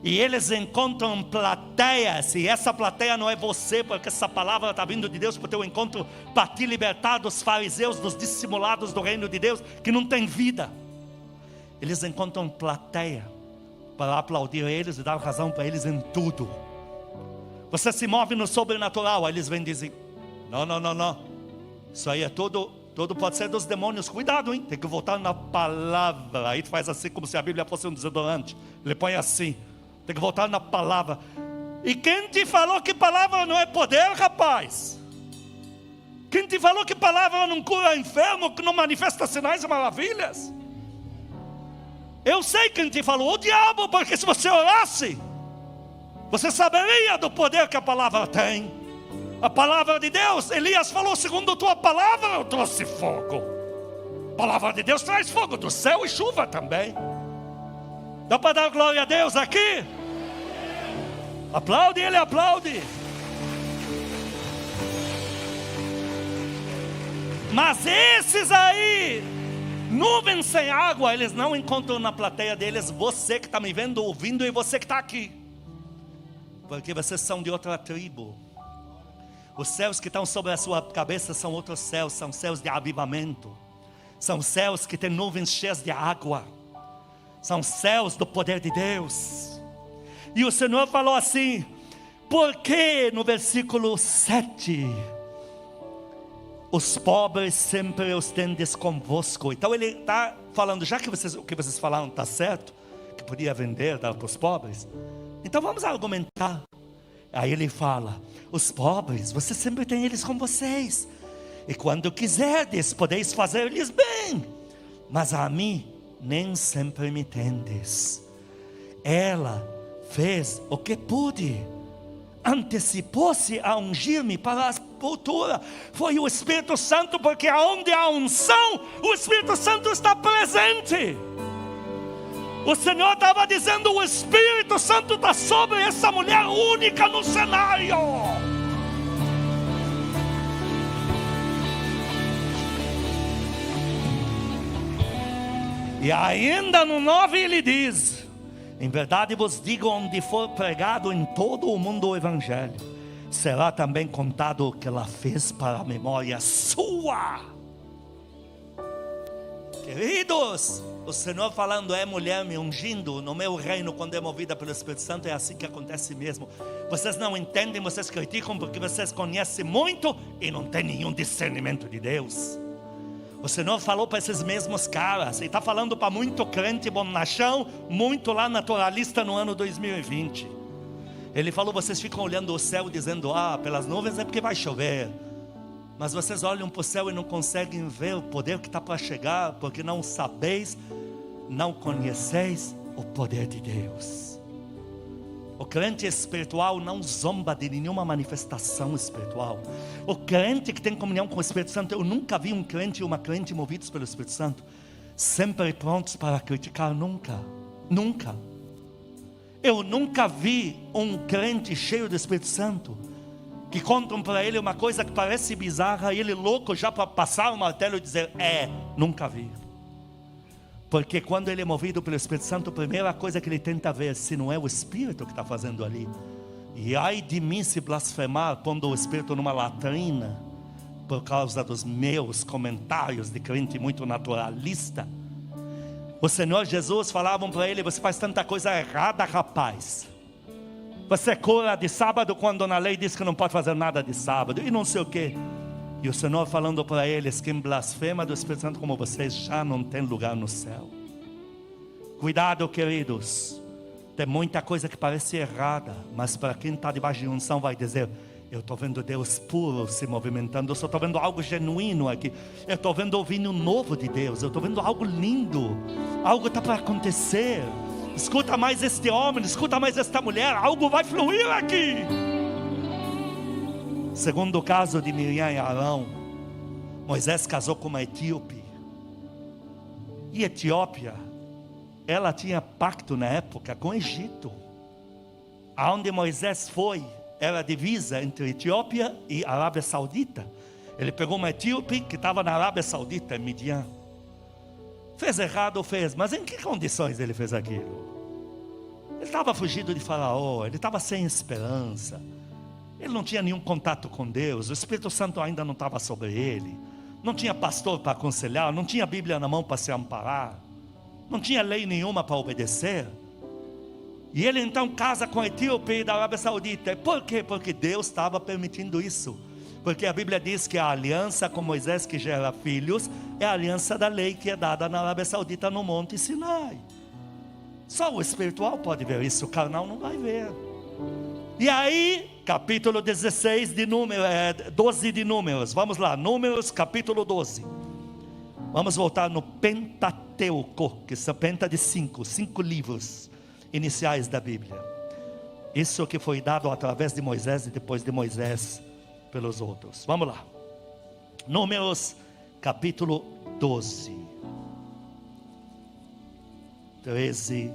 E eles encontram plateias, e essa plateia não é você, porque essa palavra está vindo de Deus para o teu encontro, para te libertar dos fariseus, dos dissimulados do reino de Deus, que não tem vida. Eles encontram plateia para aplaudir eles e dar razão para eles em tudo. Você se move no sobrenatural, aí eles vêm dizer: não, isso aí é tudo pode ser dos demônios. Cuidado, hein? Tem que voltar na palavra. Aí tu faz assim, como se a Bíblia fosse um desodorante. Ele põe assim, tem que voltar na palavra. E quem te falou que palavra não é poder, rapaz? Quem te falou que palavra não cura enfermo, que não manifesta sinais e maravilhas? Eu sei quem te falou: o diabo, porque se você orasse, você saberia do poder que a palavra tem. A palavra de Deus, Elias falou: segundo a tua palavra eu trouxe fogo. A palavra de Deus traz fogo do céu e chuva também. Dá para dar glória a Deus aqui? Aplaude, ele aplaude. Mas esses aí, nuvens sem água, eles não encontram na plateia deles você que está me vendo, ouvindo, e você que está aqui, porque vocês são de outra tribo. Os céus que estão sobre a sua cabeça são outros céus, são céus de avivamento, são céus que têm nuvens cheias de água. São céus do poder de Deus. E o Senhor falou assim: porque no versículo 7, os pobres sempre os tendes convosco. Então ele está falando, já que o que vocês falaram está certo, que podia vender, dar para os pobres, então vamos argumentar. Aí ele fala: os pobres, você sempre tem eles com vocês, e quando quiserdes, podeis fazer-lhes bem, mas a mim nem sempre me tendes. Ela fez o que pôde, antecipou-se a ungir-me para a sepultura. Foi o Espírito Santo, porque aonde há unção, o Espírito Santo está presente. O Senhor estava dizendo: o Espírito Santo está sobre essa mulher única no cenário. E ainda no 9 ele diz: em verdade vos digo, onde for pregado em todo o mundo o Evangelho, será também contado o que ela fez para a memória sua. Queridos, o Senhor falando: é mulher me ungindo. No meu reino, quando é movida pelo Espírito Santo, é assim que acontece mesmo. Vocês não entendem, vocês criticam porque vocês conhecem muito e não têm nenhum discernimento de Deus. O Senhor falou para esses mesmos caras, e está falando para muito crente bonachão, muito lá naturalista no ano 2020. Ele falou: vocês ficam olhando o céu dizendo: pelas nuvens é porque vai chover. Mas vocês olham para o céu e não conseguem ver o poder que está para chegar, porque não sabeis, não conheceis o poder de Deus. O crente espiritual não zomba de nenhuma manifestação espiritual. O crente que tem comunhão com o Espírito Santo, eu nunca vi um crente e uma crente movidos pelo Espírito Santo sempre prontos para criticar, nunca. Eu nunca vi um crente cheio do Espírito Santo que contam para ele uma coisa que parece bizarra e ele louco já para passar o martelo e dizer: nunca vi. Porque quando ele é movido pelo Espírito Santo, a primeira coisa que ele tenta ver se não é o Espírito que está fazendo ali. E ai de mim se blasfemar pondo o Espírito numa latrina por causa dos meus comentários de crente muito naturalista. O Senhor Jesus falavam para ele: você faz tanta coisa errada, rapaz. Você cura de sábado quando na lei diz que não pode fazer nada de sábado e não sei o que. E o Senhor falando para eles: quem blasfema do Espírito Santo como vocês já não tem lugar no céu. Cuidado, queridos. Tem muita coisa que parece errada, mas para quem está debaixo de unção vai dizer: eu estou vendo Deus puro se movimentando, eu só estou vendo algo genuíno aqui, eu estou vendo o vinho novo de Deus, eu estou vendo algo lindo, algo está para acontecer. Escuta mais este homem, escuta mais esta mulher, algo vai fluir aqui. Segundo o caso de Miriam e Arão, Moisés casou com uma etíope. E Etiópia, ela tinha pacto na época com o Egito. Aonde Moisés foi, era a divisa entre Etiópia e Arábia Saudita. Ele pegou uma etíope que estava na Arábia Saudita, em Midian. Fez errado, fez, mas em que condições ele fez aquilo? Ele estava fugido de Faraó, ele estava sem esperança. Ele não tinha nenhum contato com Deus, o Espírito Santo ainda não estava sobre ele, não tinha pastor para aconselhar, não tinha Bíblia na mão para se amparar, não tinha lei nenhuma para obedecer. E ele então casa com a etíope da Arábia Saudita. Por quê? Porque Deus estava permitindo isso. Porque a Bíblia diz que a aliança com Moisés que gera filhos é a aliança da lei que é dada na Arábia Saudita no Monte Sinai. Só o espiritual pode ver isso, o carnal não vai ver. E aí, capítulo 16 de Números, 12 de Números, vamos lá, Números capítulo 12. Vamos voltar no Pentateuco, que são penta de 5 livros iniciais da Bíblia. Isso que foi dado através de Moisés e depois de Moisés pelos outros. Vamos lá, Números capítulo 12, 13,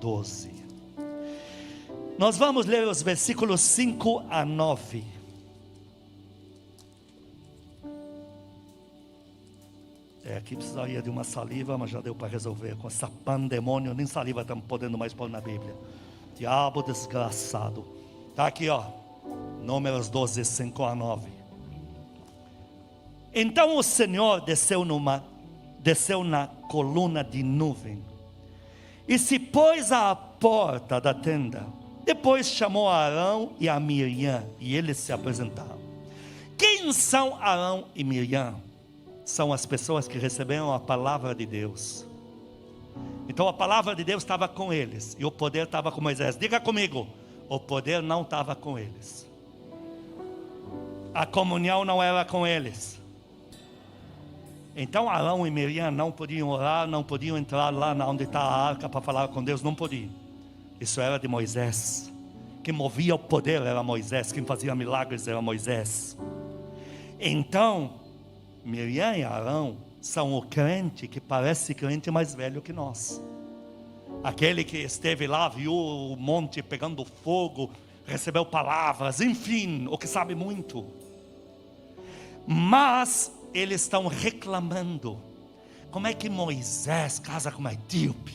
12. Nós vamos ler os versículos 5 a 9. Aqui precisaria de uma saliva, mas já deu para resolver. Com essa pandemônio, nem saliva estamos podendo mais pôr na Bíblia. Diabo desgraçado. Está aqui, ó. Números 12, 5 a 9. Então o Senhor desceu na coluna de nuvem e se pôs à porta da tenda. Depois chamou Arão e a Miriam, e eles se apresentaram. Quem são Arão e Miriam? São as pessoas que receberam a palavra de Deus. Então a palavra de Deus estava com eles, e o poder estava com Moisés. Diga comigo, o poder não estava com eles. A comunhão não era com eles. Então Arão e Miriam não podiam orar, não podiam entrar lá onde está a arca para falar com Deus, não podiam. Isso era de Moisés. Quem movia o poder era Moisés, quem fazia milagres era Moisés. Então Miriam e Arão são o crente que parece crente mais velho que nós. Aquele que esteve lá, viu o monte pegando fogo, recebeu palavras, enfim, o que sabe muito. Mas eles estão reclamando. Como é que Moisés casa com uma etíope?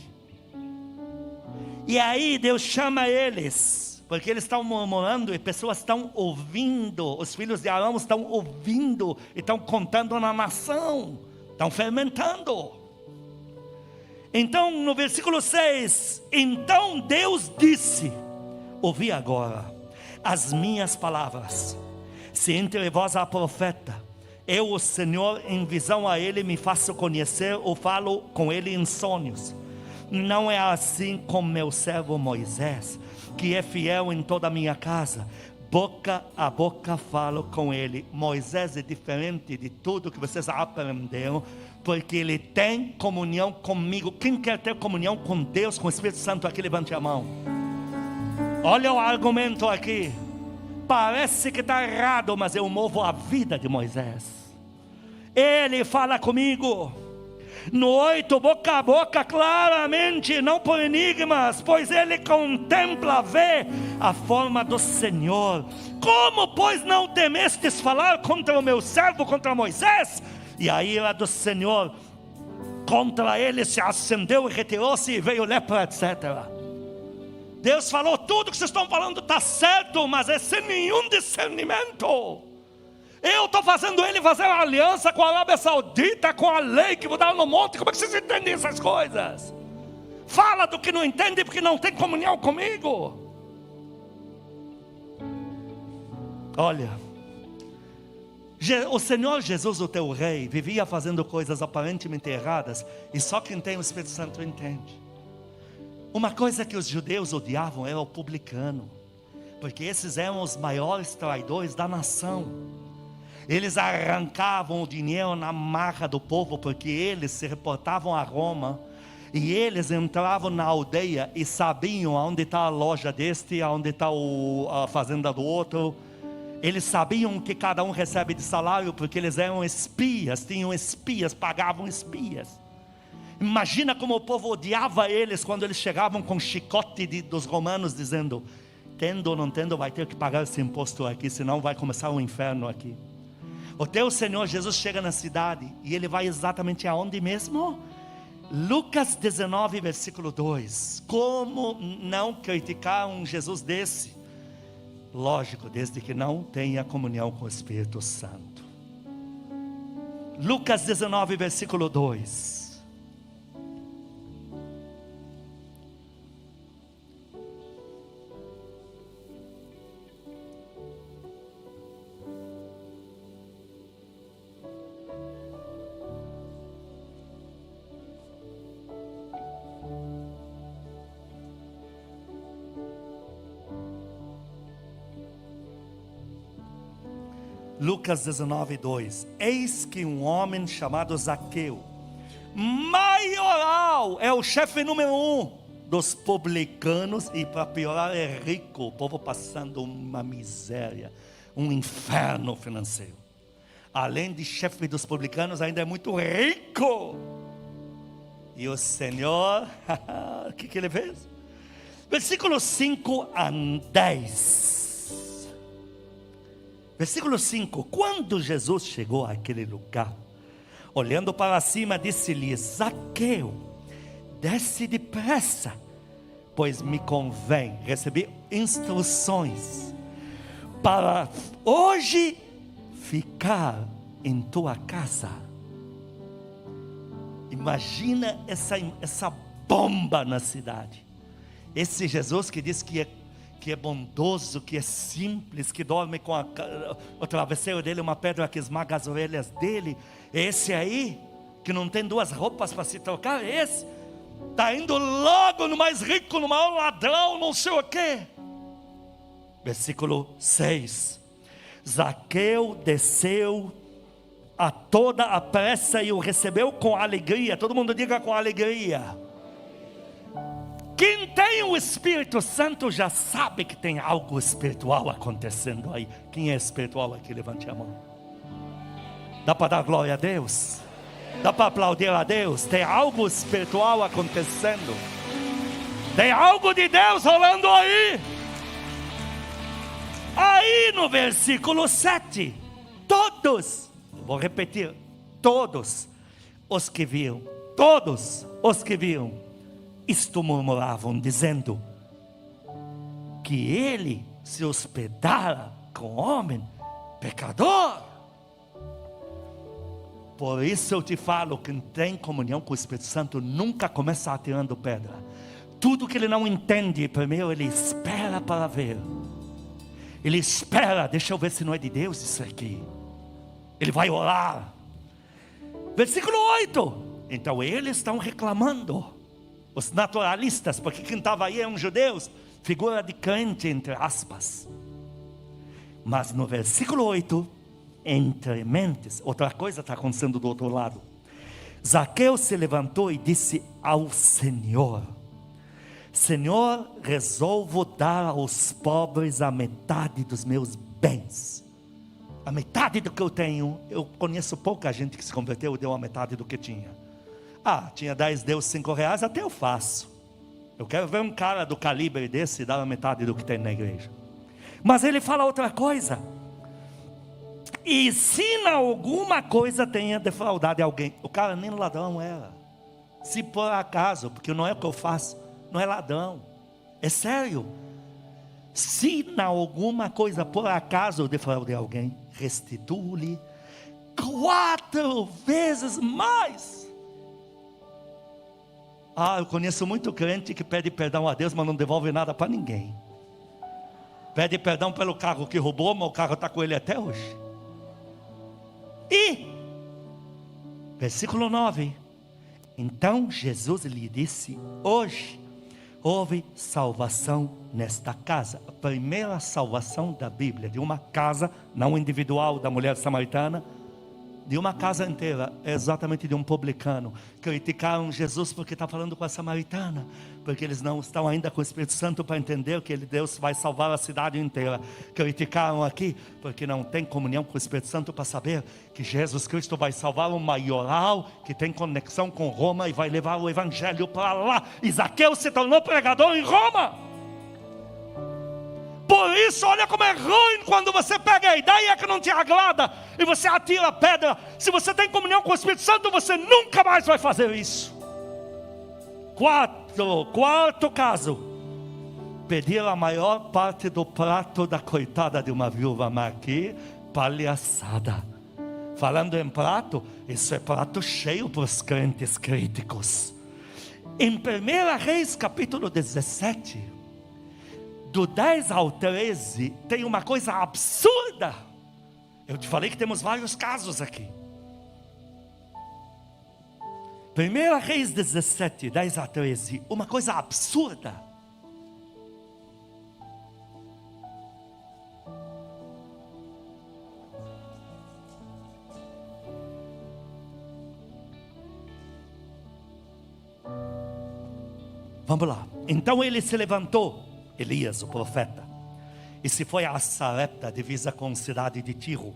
E aí Deus chama eles, porque eles estão murmurando e pessoas estão ouvindo. Os filhos de Arão estão ouvindo e estão contando na nação, estão fermentando. Então no versículo 6, então Deus disse: ouvi agora as minhas palavras. Se entre vós há profeta, eu, o Senhor, em visão a ele me faço conhecer, ou falo com ele em sonhos. Não é assim com meu servo Moisés, que é fiel em toda a minha casa. Boca a boca falo com ele. Moisés é diferente de tudo que vocês aprenderam, porque ele tem comunhão comigo. Quem quer ter comunhão com Deus, com o Espírito Santo aqui, levante a mão. Olha o argumento aqui. Parece que está errado, mas eu movo a vida de Moisés. Ele fala comigo. No 8, boca a boca, claramente, não por enigmas, pois ele contempla, vê a forma do Senhor. Como, pois, não temestes falar contra o meu servo, contra Moisés? E a ira do Senhor contra ele se acendeu e retirou-se, e veio lepra, etc. Deus falou: tudo que vocês estão falando está certo, mas é sem nenhum discernimento. Eu estou fazendo ele fazer uma aliança com a Arábia Saudita, com a lei que mudaram no monte. Como é que vocês entendem essas coisas? Fala do que não entende, porque não tem comunhão comigo. Olha, o Senhor Jesus, o teu rei, vivia fazendo coisas aparentemente erradas, e só quem tem o Espírito Santo entende. Uma coisa que os judeus odiavam era o publicano, porque esses eram os maiores traidores da nação. Eles arrancavam o dinheiro na marra do povo, porque eles se reportavam a Roma, e eles entravam na aldeia e sabiam aonde está a loja deste, aonde está a fazenda do outro. Eles sabiam que cada um recebe de salário, porque eles eram espias, tinham espias, pagavam espias. Imagina como o povo odiava eles quando eles chegavam com chicote dos romanos, dizendo: tendo ou não tendo, vai ter que pagar esse imposto aqui, senão vai começar um inferno aqui. O teu Senhor Jesus chega na cidade, e ele vai exatamente aonde mesmo? Lucas 19, versículo 2. Como não criticar um Jesus desse? Lógico, desde que não tenha comunhão com o Espírito Santo. Lucas 19, versículo 2. Lucas 19, 2. Eis que um homem chamado Zaqueu, maioral, é o chefe número 1 dos publicanos, e para piorar é rico, o povo passando uma miséria, um inferno financeiro. Além de chefe dos publicanos, ainda é muito rico. E o Senhor, o que ele fez? Versículo 5 a 10. Versículo 5. Quando Jesus chegou àquele lugar, olhando para cima, disse-lhe: Zaqueu, desce depressa, pois me convém. Recebi instruções para hoje ficar em tua casa. Imagina essa bomba na cidade. Esse Jesus que diz que é bondoso, que é simples, que dorme com o travesseiro dele, uma pedra que esmaga as orelhas dele, esse aí, que não tem duas roupas para se trocar, esse está indo logo no mais rico, no maior ladrão, não sei o quê. Versículo 6. Zaqueu desceu a toda a pressa e o recebeu com alegria. Todo mundo diga com alegria. Quem tem o Espírito Santo já sabe que tem algo espiritual acontecendo aí. Quem é espiritual aqui? Levante a mão. Dá para dar glória a Deus? Dá para aplaudir a Deus? Tem algo espiritual acontecendo. Tem algo de Deus rolando aí. Aí no versículo 7, todos, vou repetir, todos os que viam, isto murmuravam, dizendo que ele se hospedara com homem pecador. Por isso eu te falo, quem tem comunhão com o Espírito Santo nunca começa atirando pedra. Tudo que ele não entende, primeiro ele espera para ver. Ele espera, deixa eu ver se não é de Deus isso aqui. Ele vai orar. Versículo 8. Então eles estão reclamando, os naturalistas, porque quem estava aí eram judeus, figura de crente entre aspas. Mas no versículo 8, entre mentes, outra coisa está acontecendo do outro lado. Zaqueu se levantou e disse ao Senhor: Senhor, resolvo dar aos pobres a metade dos meus bens. A metade do que eu tenho. Eu conheço pouca gente que se converteu e deu a metade do que tinha. Tinha 10, deu 5 reais, até eu faço. Eu quero ver um cara do calibre desse dar a metade do que tem na igreja. Mas ele fala outra coisa: e se na alguma coisa tenha defraudado alguém. O cara nem ladrão era. Se por acaso, porque não é o que eu faço, não é ladrão, é sério. Se na alguma coisa por acaso eu defraudei alguém, restituo-lhe 4 vezes mais. Eu conheço muito crente que pede perdão a Deus, mas não devolve nada para ninguém. Pede perdão pelo carro que roubou, mas o carro está com ele até hoje. E versículo 9. Então Jesus lhe disse: hoje houve salvação nesta casa. A primeira salvação da Bíblia, de uma casa, não individual da mulher samaritana, de uma casa inteira, exatamente de um publicano. Criticaram Jesus porque está falando com a samaritana, porque eles não estão ainda com o Espírito Santo para entender que Deus vai salvar a cidade inteira. Criticaram aqui porque não tem comunhão com o Espírito Santo para saber que Jesus Cristo vai salvar um maioral que tem conexão com Roma e vai levar o evangelho para lá. E Zaqueu se tornou pregador em Roma. Por isso, olha como é ruim quando você pega a ideia que não te agrada e você atira a pedra. Se você tem comunhão com o Espírito Santo, você nunca mais vai fazer isso. Quarto caso: pedir a maior parte do prato da coitada de uma viúva. Mas que palhaçada. Falando em prato, isso é prato cheio para os crentes críticos. Em 1 Reis capítulo 17, do 10 ao 13, tem uma coisa absurda. Eu te falei que temos vários casos aqui. 1 Reis 17, 10 a 13, uma coisa absurda. Vamos lá. Então ele se levantou, Elias, o profeta, e se foi a Sarepta, divisa com a cidade de Tiro.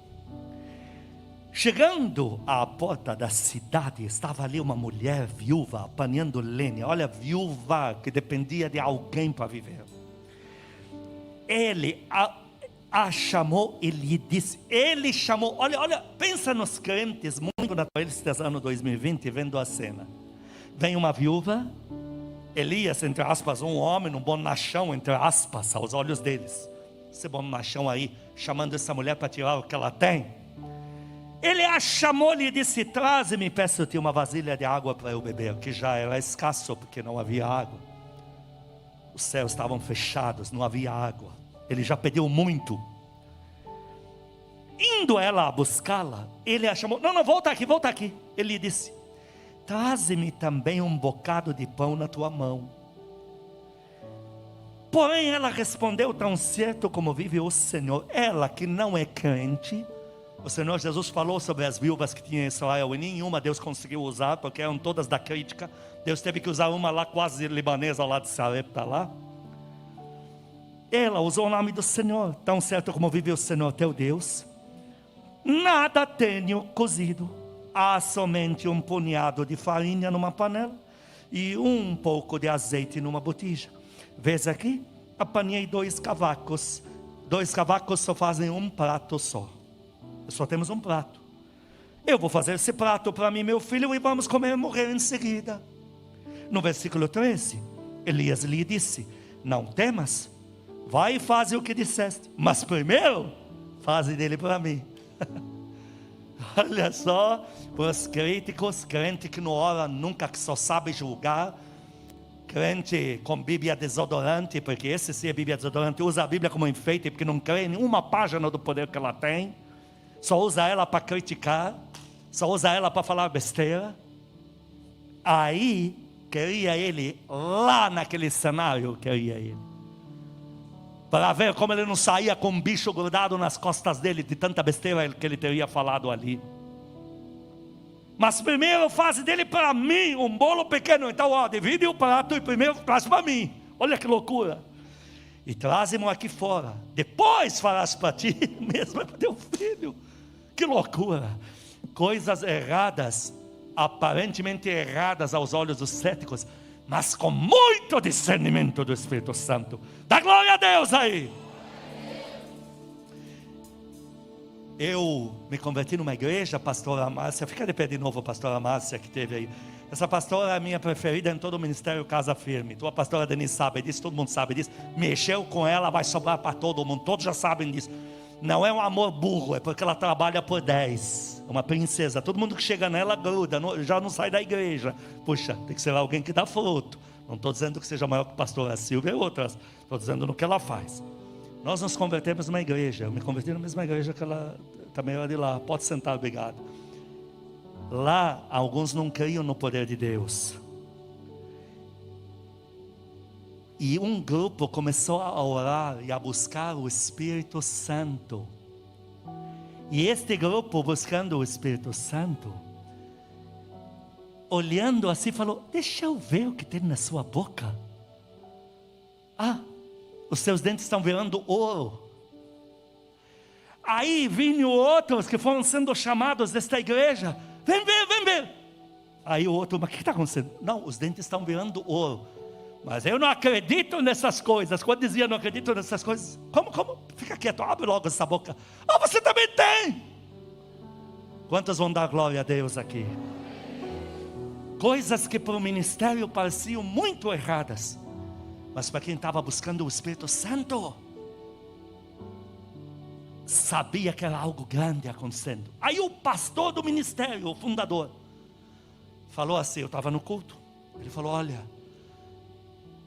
Chegando à porta da cidade, estava ali uma mulher viúva, apanhando lenha. Olha, viúva que dependia de alguém para viver. Ele a chamou e lhe disse, ele chamou, olha, pensa nos crentes, muito naturalistas ano 2020, vendo a cena. Vem uma viúva, Elias, entre aspas, um homem, um bonachão, entre aspas, aos olhos deles. Esse bonachão aí, chamando essa mulher para tirar o que ela tem. Ele a chamou e disse: traze-me, peço-te uma vasilha de água para eu beber, que já era escasso porque não havia água. Os céus estavam fechados, não havia água. Ele já pediu muito. Indo ela a buscá-la, ele a chamou: não, volta aqui, volta aqui. Ele disse: traze-me também um bocado de pão na tua mão. Porém ela respondeu: tão certo como vive o Senhor. Ela que não é crente. O Senhor Jesus falou sobre as viúvas que tinha em Israel, e nenhuma Deus conseguiu usar, porque eram todas da crítica. Deus teve que usar uma lá quase libanesa, lá de Sarepta lá. Ela usou o nome do Senhor: tão certo como vive o Senhor teu Deus, nada tenho cozido, há somente um punhado de farinha numa panela e um pouco de azeite numa botija. Vês aqui, apanhei 2 cavacos. 2 cavacos só fazem um prato só. Só temos um prato. Eu vou fazer esse prato para mim e meu filho, e vamos comer e morrer em seguida. No versículo 13, Elias lhe disse: não temas, vai e faz o que disseste, mas primeiro faze dele para mim. Olha só, para os críticos, crente que não ora nunca, que só sabe julgar, crente com Bíblia desodorante, porque esse sim é Bíblia desodorante, usa a Bíblia como enfeite, porque não crê em nenhuma página do poder que ela tem, só usa ela para criticar, só usa ela para falar besteira. Aí, queria ele, lá naquele cenário, queria ele, para ver como ele não saía com um bicho grudado nas costas dele, de tanta besteira que ele teria falado ali. Mas primeiro faz dele para mim um bolo pequeno. Então, divide o prato e primeiro traz para mim. Olha que loucura. E traz-me aqui fora, depois farás para ti, mesmo é para teu filho. Que loucura. Coisas erradas, aparentemente erradas aos olhos dos céticos, mas com muito discernimento do Espírito Santo. Dá glória a Deus aí. Eu me converti numa igreja, pastora Márcia. Fica de pé de novo, pastora Márcia, que teve aí. Essa pastora é a minha preferida em todo o ministério Casa Firme. Tua pastora Denise sabe disso, todo mundo sabe disso. Mexeu com ela, vai sobrar para todo mundo, todos já sabem disso. Não é um amor burro, é porque ela trabalha por 10. Uma princesa, todo mundo que chega nela gruda, já não sai da igreja. Puxa, tem que ser alguém que dá fruto. Não estou dizendo que seja maior que a pastora Silvia e outras, estou dizendo no que ela faz. Nós nos convertemos numa igreja, eu me converti na mesma igreja que ela também era de lá. Pode sentar, obrigado. Lá, alguns não criam no poder de Deus. E um grupo começou a orar e a buscar o Espírito Santo. E este grupo, buscando o Espírito Santo, olhando assim, falou: deixa eu ver o que tem na sua boca. Os seus dentes estão virando ouro. Aí vinham outros que foram sendo chamados desta igreja: vem ver, vem ver. Aí o outro: mas o que está acontecendo? Não, os dentes estão virando ouro. Mas eu não acredito nessas coisas. Quando dizia não acredito nessas coisas, como? Fica quieto, abre logo essa boca. Você também tem. Quantos vão dar glória a Deus aqui? Coisas que para o ministério pareciam muito erradas, mas para quem estava buscando o Espírito Santo, sabia que era algo grande acontecendo. Aí o pastor do ministério, o fundador, falou assim, eu estava no culto, ele falou: olha,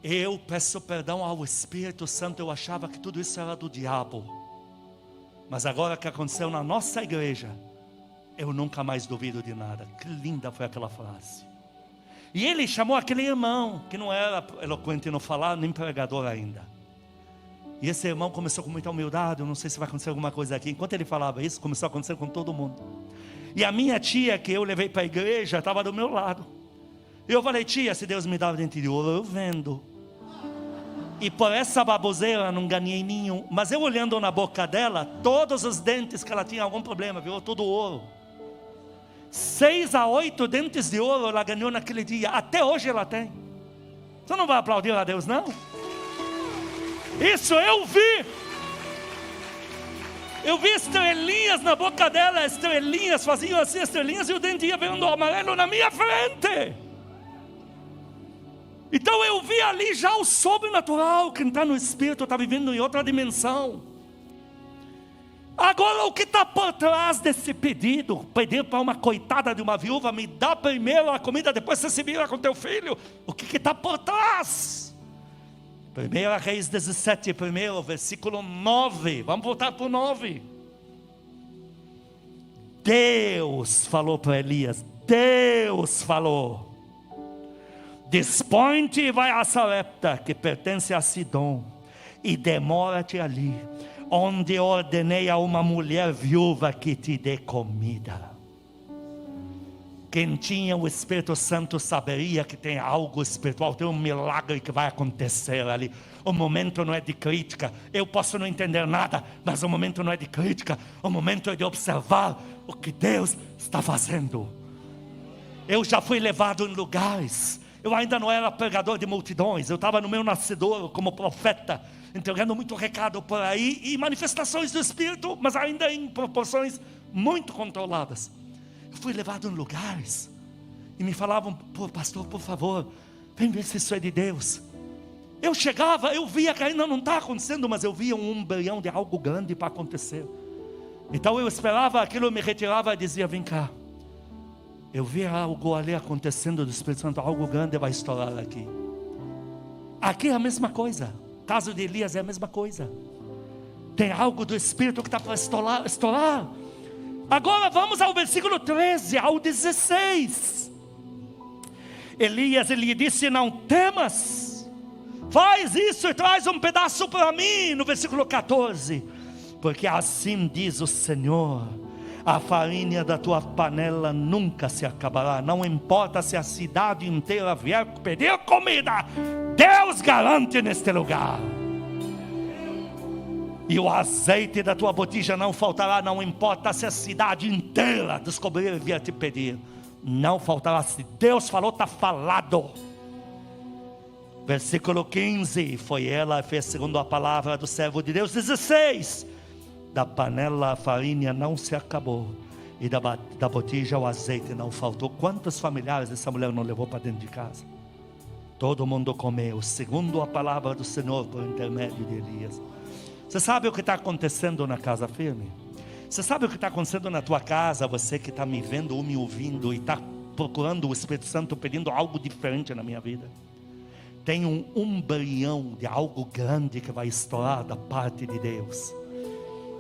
eu peço perdão ao Espírito Santo, eu achava que tudo isso era do diabo, mas agora que aconteceu na nossa igreja, eu nunca mais duvido de nada. Que linda foi aquela frase. E ele chamou aquele irmão, que não era eloquente no falar, nem pregador ainda. E esse irmão começou com muita humildade: eu não sei se vai acontecer alguma coisa aqui. Enquanto ele falava isso, começou a acontecer com todo mundo. E a minha tia, que eu levei para a igreja, estava do meu lado. E eu falei: tia, se Deus me dá o dente de ouro, eu vendo. E por essa baboseira não ganhei nenhum. Mas eu olhando na boca dela, todos os dentes que ela tinha algum problema, virou tudo ouro. 6 a 8 dentes de ouro ela ganhou naquele dia. Até hoje ela tem. Você não vai aplaudir a Deus, não? Isso eu vi. Eu vi estrelinhas na boca dela. Estrelinhas, faziam assim estrelinhas, e o dente ia vendo amarelo na minha frente. Então eu vi ali já o sobrenatural. Quem está no Espírito está vivendo em outra dimensão. Agora o que está por trás desse pedido? Pedir para uma coitada de uma viúva, me dá primeiro a comida, depois você se vira com teu filho. O que está por trás? 1 Reis 17, versículo 9. Vamos voltar para o 9. Deus falou para Elias. Deus falou: dispõe-te e vai a Sarepta, que pertence a Sidom, e demora-te ali, onde ordenei a uma mulher viúva que te dê comida. Quem tinha o Espírito Santo saberia que tem algo espiritual, tem um milagre que vai acontecer ali. O momento não é de crítica, eu posso não entender nada, mas o momento não é de crítica, o momento é de observar o que Deus está fazendo. Eu já fui levado em lugares, eu ainda não era pregador de multidões, eu estava no meu nascedouro como profeta, entregando muito recado por aí, e manifestações do Espírito, mas ainda em proporções muito controladas. Eu fui levado em lugares, e me falavam: pô, pastor, por favor, vem ver se isso é de Deus. Eu chegava, eu via que ainda não está acontecendo, mas eu via um embrião de algo grande para acontecer. Então eu esperava aquilo, eu me retirava e dizia: vem cá, eu vi algo ali acontecendo do Espírito Santo, algo grande vai estourar aqui. Aqui é a mesma coisa, o caso de Elias é a mesma coisa. Tem algo do Espírito que está para estourar. Agora vamos ao versículo 13 ao 16. Elias, ele disse: não temas, faz isso e traz um pedaço para mim. No versículo 14, porque assim diz o Senhor: a farinha da tua panela nunca se acabará. Não importa se a cidade inteira vier pedir comida, Deus garante neste lugar. E o azeite da tua botija não faltará. Não importa se a cidade inteira descobrir e vier te pedir, não faltará. Se Deus falou, está falado. Versículo 15, foi ela fez segundo a palavra do servo de Deus. 16, da panela a farinha não se acabou, e da botija o azeite não faltou. Quantos familiares essa mulher não levou para dentro de casa? Todo mundo comeu, segundo a palavra do Senhor, por intermédio de Elias. Você sabe o que está acontecendo na Casa Firme? Você sabe o que está acontecendo na tua casa? Você que está me vendo ou me ouvindo e está procurando o Espírito Santo, pedindo algo diferente na minha vida. Tem um embrião de algo grande que vai estourar da parte de Deus.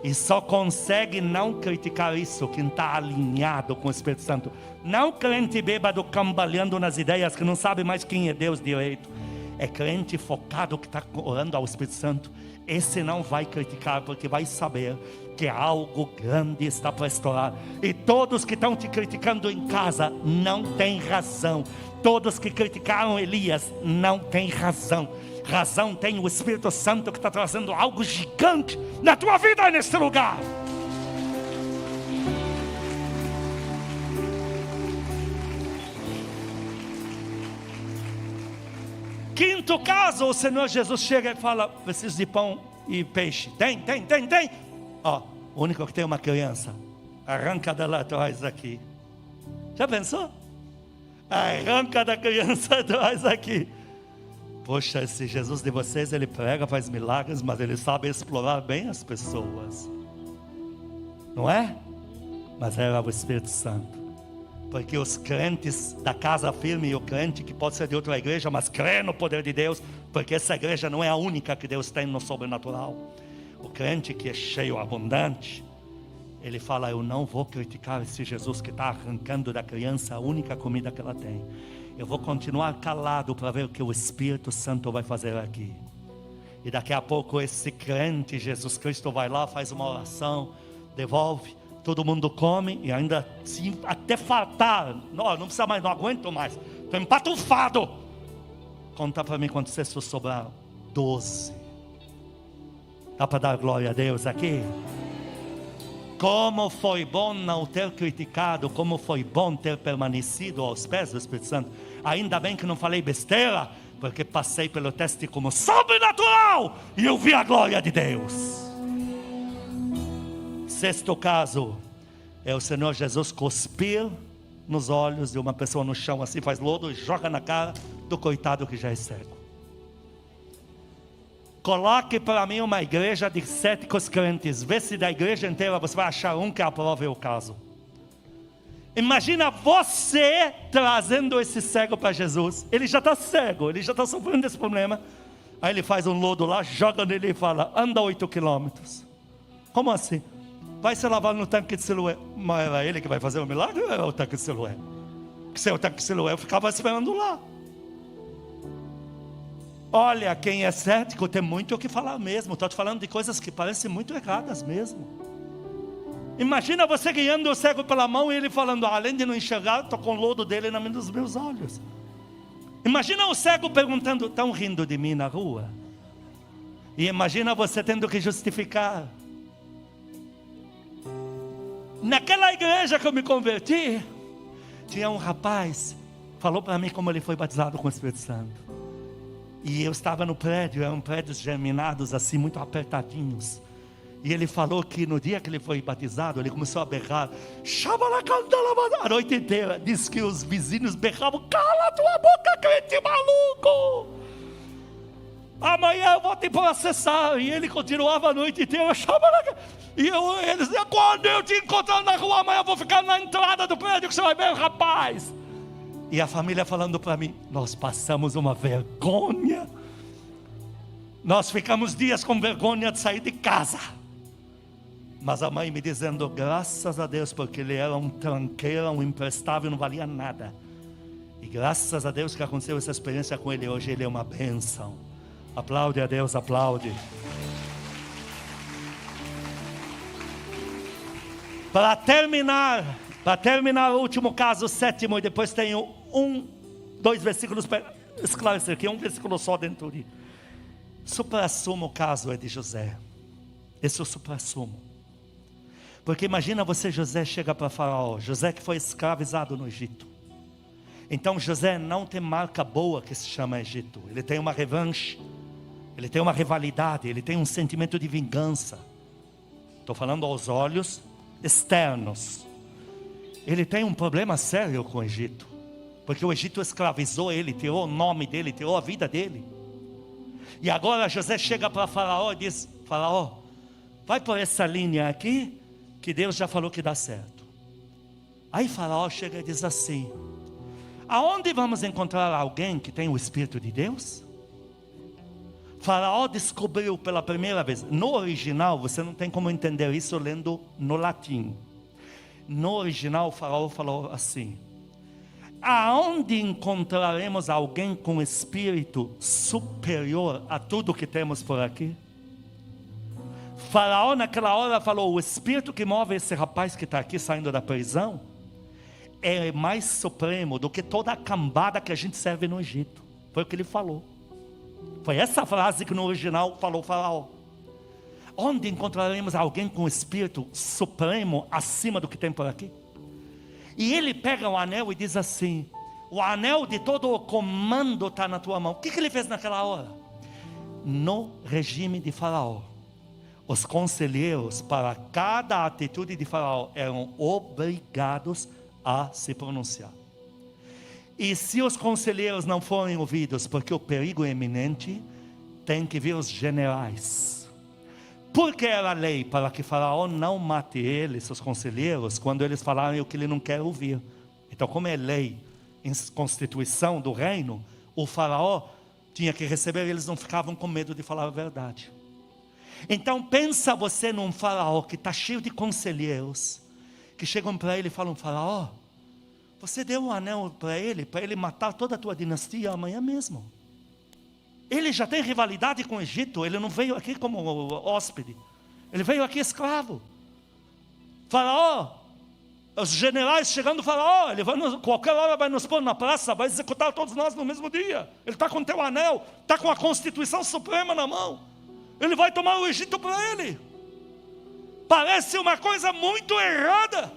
E só consegue não criticar isso quem está alinhado com o Espírito Santo. Não crente bêbado cambaleando nas ideias, que não sabe mais quem é Deus direito. É crente focado que está orando ao Espírito Santo. Esse não vai criticar, porque vai saber que algo grande está para estourar. E todos que estão te criticando em casa não têm razão. Todos que criticaram Elias não têm razão. Razão tem o Espírito Santo que está trazendo algo gigante na tua vida neste lugar. Quinto caso, o Senhor Jesus chega e fala: preciso de pão e peixe. Tem. Ó, o único que tem uma criança, arranca dela atrás aqui. Já pensou? Arranca da criança atrás aqui. Poxa, esse Jesus de vocês, ele prega, faz milagres, mas ele sabe explorar bem as pessoas, não é? Mas era o Espírito Santo. Porque os crentes da Casa Firme, e o crente que pode ser de outra igreja, mas crê no poder de Deus, porque essa igreja não é a única que Deus tem no sobrenatural. O crente que é cheio, abundante, ele fala: eu não vou criticar esse Jesus que está arrancando da criança a única comida que ela tem. Eu vou continuar calado para ver o que o Espírito Santo vai fazer aqui. E daqui a pouco esse crente, Jesus Cristo, vai lá, faz uma oração, devolve. Todo mundo come e ainda sim, até fartar. Não precisa mais, não aguento mais. Estou empatufado. Conta para mim quantos cestos sobraram. 12. Dá para dar glória a Deus aqui? Como foi bom não ter criticado, como foi bom ter permanecido aos pés do Espírito Santo. Ainda bem que não falei besteira, porque passei pelo teste como sobrenatural e eu vi a glória de Deus. Sexto caso é o Senhor Jesus cuspir nos olhos de uma pessoa no chão, assim, faz lodo e joga na cara do coitado que já é cego. Coloque para mim uma igreja de céticos crentes. Vê se da igreja inteira você vai achar um que aprove o caso. Imagina você trazendo esse cego para Jesus. Ele já está cego, ele já está sofrendo desse problema. Aí ele faz um lodo lá, joga nele e fala: anda 8 quilômetros. Como assim? Vai se lavar no tanque de Siloé. Mas era ele que vai fazer o milagre ou era o tanque de Siloé? Porque se é o tanque de Siloé, eu ficava esperando lá. Olha, quem é cético tem muito o que falar mesmo. Estou te falando de coisas que parecem muito erradas mesmo. Imagina você guiando o cego pela mão e ele falando: além de não enxergar, estou com o lodo dele nos meus olhos. Imagina o cego perguntando: estão rindo de mim na rua? E imagina você tendo que justificar. Naquela igreja que eu me converti, tinha um rapaz, falou para mim como ele foi batizado com o Espírito Santo. E eu estava no prédio, eram prédios germinados assim, muito apertadinhos. E ele falou que no dia que ele foi batizado, ele começou a berrar: a noite inteira. Diz que os vizinhos berravam: cala tua boca, crente maluco, amanhã eu vou te processar. E ele continuava a noite inteira: e ele dizia: quando eu te encontrar na rua amanhã, eu vou ficar na entrada do prédio que você vai ver, rapaz. E a família falando para mim: nós passamos uma vergonha. Nós ficamos dias com vergonha de sair de casa. Mas a mãe me dizendo: graças a Deus, porque ele era um tranqueiro, um imprestável, não valia nada. E graças a Deus que aconteceu essa experiência com ele. Hoje ele é uma bênção. Aplaude a Deus, aplaude. Para terminar o último caso, o sétimo, e depois tenho 2 versículos para esclarecer aqui, um versículo só dentro de. Supra-sumo o caso é de José. Esse é o supra-sumo. Porque imagina você, José chega para Faraó, José que foi escravizado no Egito. Então José não tem marca boa que se chama Egito. Ele tem uma revanche, ele tem uma rivalidade, ele tem um sentimento de vingança. Estou falando aos olhos externos. Ele tem um problema sério com o Egito, porque o Egito escravizou ele, tirou o nome dele, tirou a vida dele. E agora José chega para Faraó e diz: Faraó, vai por essa linha aqui, que Deus já falou que dá certo. Aí Faraó chega e diz assim: aonde vamos encontrar alguém que tem o Espírito de Deus? Faraó descobriu pela primeira vez. No original, você não tem como entender isso lendo no latim. No original, o Faraó falou assim: aonde encontraremos alguém com espírito superior a tudo que temos por aqui? Faraó naquela hora falou: o espírito que move esse rapaz que está aqui saindo da prisão é mais supremo do que toda a cambada que a gente serve no Egito. Foi o que ele falou. Foi essa frase que no original falou Faraó. Onde encontraremos alguém com espírito supremo acima do que tem por aqui? E ele pega o anel e diz assim: o anel de todo o comando está na tua mão. O que ele fez naquela hora? No regime de Faraó, os conselheiros para cada atitude de Faraó eram obrigados a se pronunciar. E se os conselheiros não forem ouvidos, porque o perigo é iminente, tem que vir os generais. Porque era lei para que Faraó não mate eles, seus conselheiros, quando eles falarem o que ele não quer ouvir. Então, como é lei, em constituição do reino, o Faraó tinha que receber, eles não ficavam com medo de falar a verdade. Então pensa você num Faraó que está cheio de conselheiros, que chegam para ele e falam: Faraó, você deu um anel para ele matar toda a tua dinastia amanhã mesmo. Ele já tem rivalidade com o Egito, ele não veio aqui como hóspede, ele veio aqui escravo. Faraó, os generais chegando: Faraó, ele vai qualquer hora vai nos pôr na praça, vai executar todos nós no mesmo dia. Ele está com teu anel, está com a Constituição Suprema na mão. Ele vai tomar o Egito para ele. Parece uma coisa muito errada,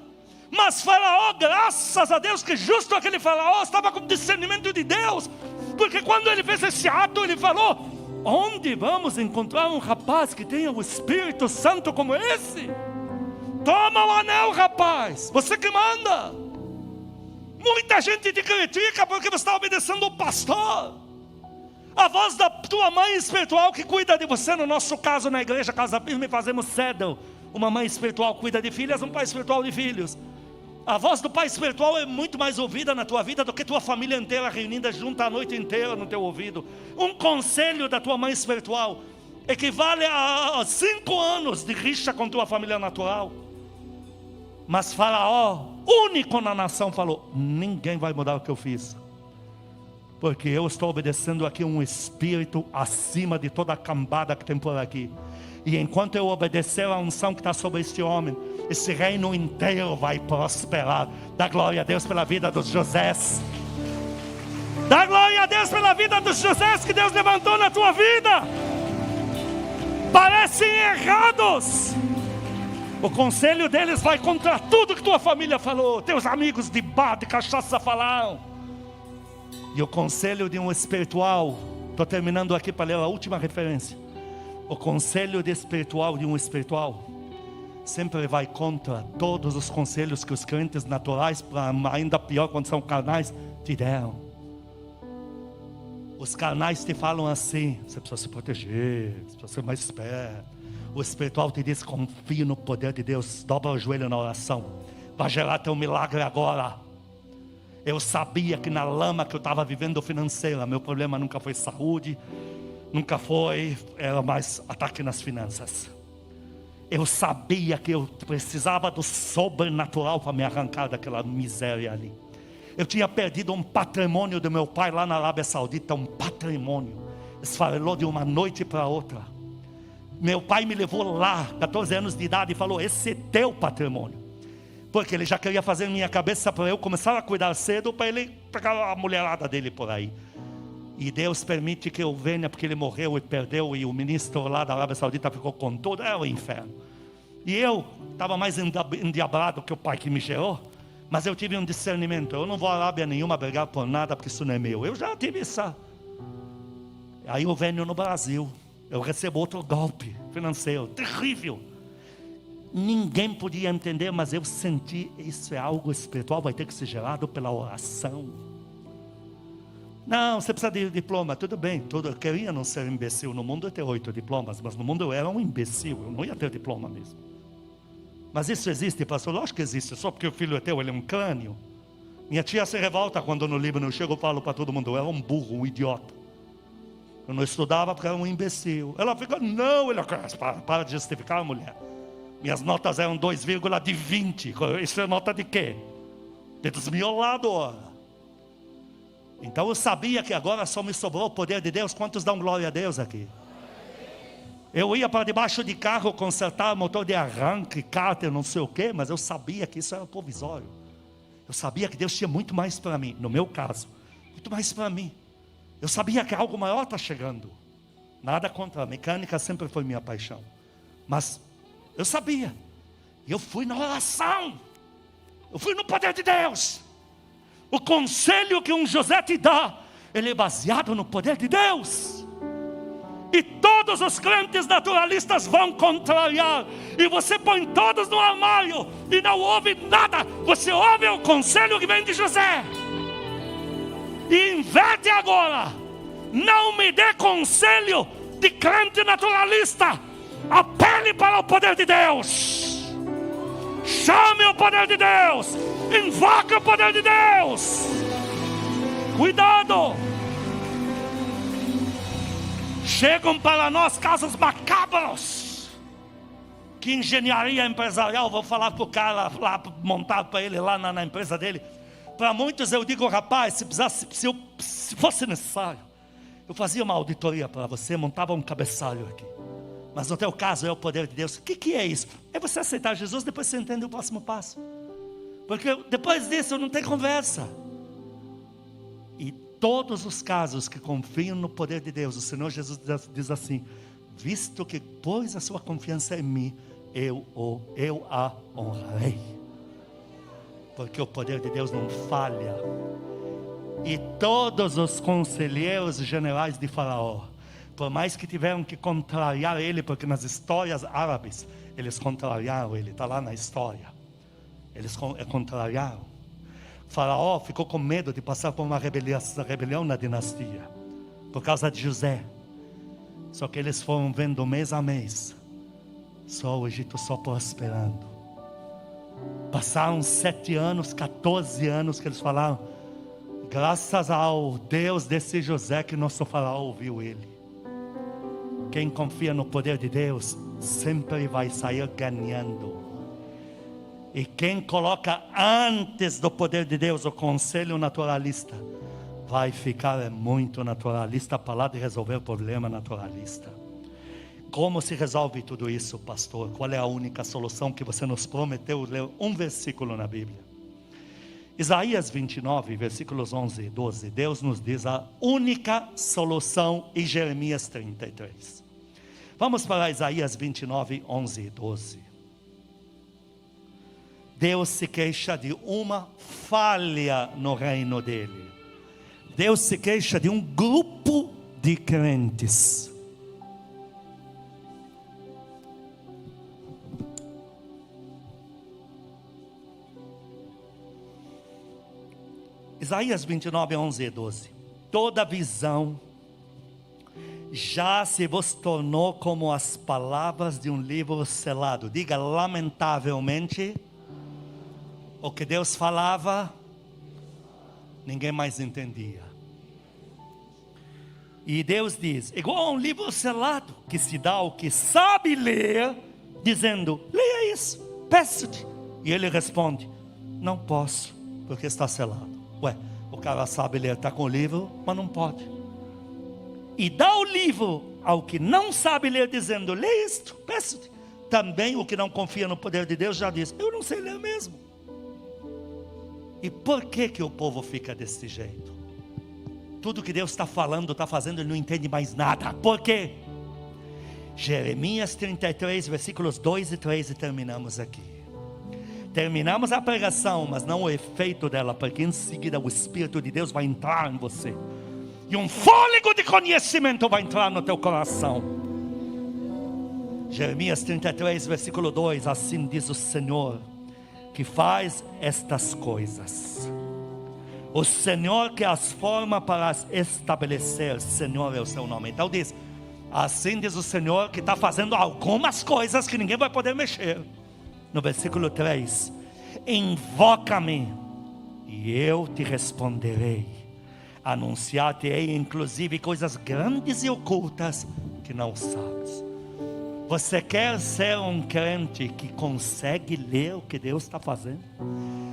mas Faraó, graças a Deus que justo aquele Faraó estava com discernimento de Deus, porque quando ele fez esse ato, ele falou: onde vamos encontrar um rapaz que tenha o Espírito Santo como esse? Toma o anel, rapaz, você que manda. Muita gente te critica porque você está obedecendo o pastor. A voz da tua mãe espiritual que cuida de você. No nosso caso, na igreja Casa Firme, fazemos cedro. Uma mãe espiritual cuida de filhas, um pai espiritual de filhos. A voz do pai espiritual é muito mais ouvida na tua vida do que tua família inteira reunida junta a noite inteira no teu ouvido. Um conselho da tua mãe espiritual equivale a 5 anos de rixa com tua família natural. Mas Faraó, único na nação, falou: ninguém vai mudar o que eu fiz, porque eu estou obedecendo aqui um espírito acima de toda a cambada que tem por aqui. E enquanto eu obedecer a unção que está sobre este homem, esse reino inteiro vai prosperar. Dá glória a Deus pela vida dos Josés. Dá glória a Deus pela vida dos Josés que Deus levantou na tua vida. Parecem errados. O conselho deles vai contra tudo que tua família falou, teus amigos de bar, de cachaça falaram. E o conselho de um espiritual, estou terminando aqui para ler a última referência. O conselho de espiritual de um espiritual sempre vai contra todos os conselhos que os crentes naturais, ainda pior quando são carnais, te deram. Os carnais te falam assim: você precisa se proteger, você precisa ser mais esperto. O espiritual te diz: confie no poder de Deus, dobra o joelho na oração, vai gerar teu milagre agora. Eu sabia que na lama que eu estava vivendo financeira, meu problema nunca foi saúde, nunca foi, era mais ataque nas finanças. Eu sabia que eu precisava do sobrenatural para me arrancar daquela miséria ali. Eu tinha perdido um patrimônio do meu pai lá na Arábia Saudita, um patrimônio, esfarelou de uma noite para outra. Meu pai me levou lá, 14 anos de idade, e falou: esse é teu patrimônio. Porque ele já queria fazer minha cabeça para eu começar a cuidar cedo, para ele pegar a mulherada dele por aí. E Deus permite que eu venha, porque ele morreu e perdeu, e o ministro lá da Arábia Saudita ficou com tudo, é o inferno. E eu estava mais endiabrado que o pai que me gerou, mas eu tive um discernimento: eu não vou à Arábia nenhuma brigar por nada, porque isso não é meu. Eu já tive isso. Aí eu venho no Brasil, eu recebo outro golpe financeiro, terrível. Ninguém podia entender, mas eu senti: isso é algo espiritual, vai ter que ser gerado pela oração. Não, você precisa de diploma, tudo bem, eu queria não ser imbecil. No mundo eu ter 8 diplomas, mas no mundo eu era um imbecil, eu não ia ter diploma mesmo. Mas isso existe, pastor? Lógico que existe, só porque o filho é teu, ele é um crânio. Minha tia se revolta quando no Líbano eu chego e falo para todo mundo: eu era um burro, um idiota. Eu não estudava porque era um imbecil. Ela fica: não, ele para de justificar a mulher. Minhas notas eram 2,20. Isso é nota de quê? De desmiolado, ora. Então eu sabia que agora só me sobrou o poder de Deus. Quantos dão glória a Deus aqui? Eu ia para debaixo de carro consertar motor de arranque, cárter, não sei o quê, mas eu sabia que isso era provisório. Eu sabia que Deus tinha muito mais para mim, no meu caso, muito mais para mim. Eu sabia que algo maior está chegando. Nada contra a mecânica, sempre foi minha paixão. Mas eu sabia. E eu fui na oração. Eu fui no poder de Deus. O conselho que um José te dá, ele é baseado no poder de Deus. E todos os crentes naturalistas vão contrariar. E você põe todos no armário e não ouve nada. Você ouve o conselho que vem de José. E inverte agora. Não me dê conselho de crente naturalista. Apele para o poder de Deus. Chame o poder de Deus. Invoque o poder de Deus. Cuidado. Chegam para nós casos macabros. Que engenharia empresarial. Vou falar para o cara lá, montar para ele lá na empresa dele. Para muitos eu digo: rapaz, se fosse necessário, eu fazia uma auditoria para você, montava um cabeçalho aqui. Mas no teu caso é o poder de Deus. O que é isso? É você aceitar Jesus, depois você entende o próximo passo. Porque depois disso não tem conversa. E todos os casos que confiam no poder de Deus, o Senhor Jesus diz assim: visto que pôs a sua confiança em mim, eu a honrarei. Porque o poder de Deus não falha. E todos os conselheiros generais de Faraó, por mais que tiveram que contrariar ele, porque nas histórias árabes eles contrariaram ele, está lá na história, eles contrariaram. Faraó ficou com medo de passar por uma rebelião na dinastia. por causa de José. Só que eles foram vendo mês a mês, só o Egito só prosperando. Passaram 7 anos, 14 anos que eles falaram: graças ao Deus desse José que nosso faraó ouviu ele. Quem confia no poder de Deus sempre vai sair ganhando. E quem coloca antes do poder de Deus o conselho naturalista, vai ficar muito naturalista para lá de resolver o problema naturalista. Como se resolve tudo isso, pastor? Qual é a única solução que você nos prometeu ler um versículo na Bíblia? Isaías 29, versículos 11 e 12. Deus nos diz a única solução em Jeremias 33. Vamos para Isaías 29, 11 e 12. Deus se queixa de uma falha no reino dele. Deus se queixa de um grupo de crentes. Isaías 29, 11 e 12. Toda visão já se vos tornou como as palavras de um livro selado. Diga: lamentavelmente, o que Deus falava, ninguém mais entendia. E Deus diz: igual a um livro selado, que se dá ao que sabe ler, dizendo: leia isso, peço-te. E ele responde: não posso, porque está selado. Ué, o cara sabe ler, está com o livro, mas não pode. E dá o livro ao que não sabe ler, dizendo: leia isto, peço-te. Também o que não confia no poder de Deus já diz: eu não sei ler mesmo. E por que o povo fica desse jeito? Tudo que Deus está falando, está fazendo, ele não entende mais nada. Por quê? Jeremias 33, versículos 2 e 3, e terminamos aqui. Terminamos a pregação, mas não o efeito dela, porque em seguida o Espírito de Deus vai entrar em você. E um fôlego de conhecimento vai entrar no teu coração. Jeremias 33, versículo 2, assim diz o Senhor, que faz estas coisas. O Senhor que as forma para as estabelecer. Senhor é o seu nome. Então diz: assim diz o Senhor, que está fazendo algumas coisas que ninguém vai poder mexer. No versículo 3: invoca-me e eu te responderei. Anunciar-te-ei inclusive coisas grandes e ocultas que não sabes. Você quer ser um crente que consegue ler o que Deus está fazendo?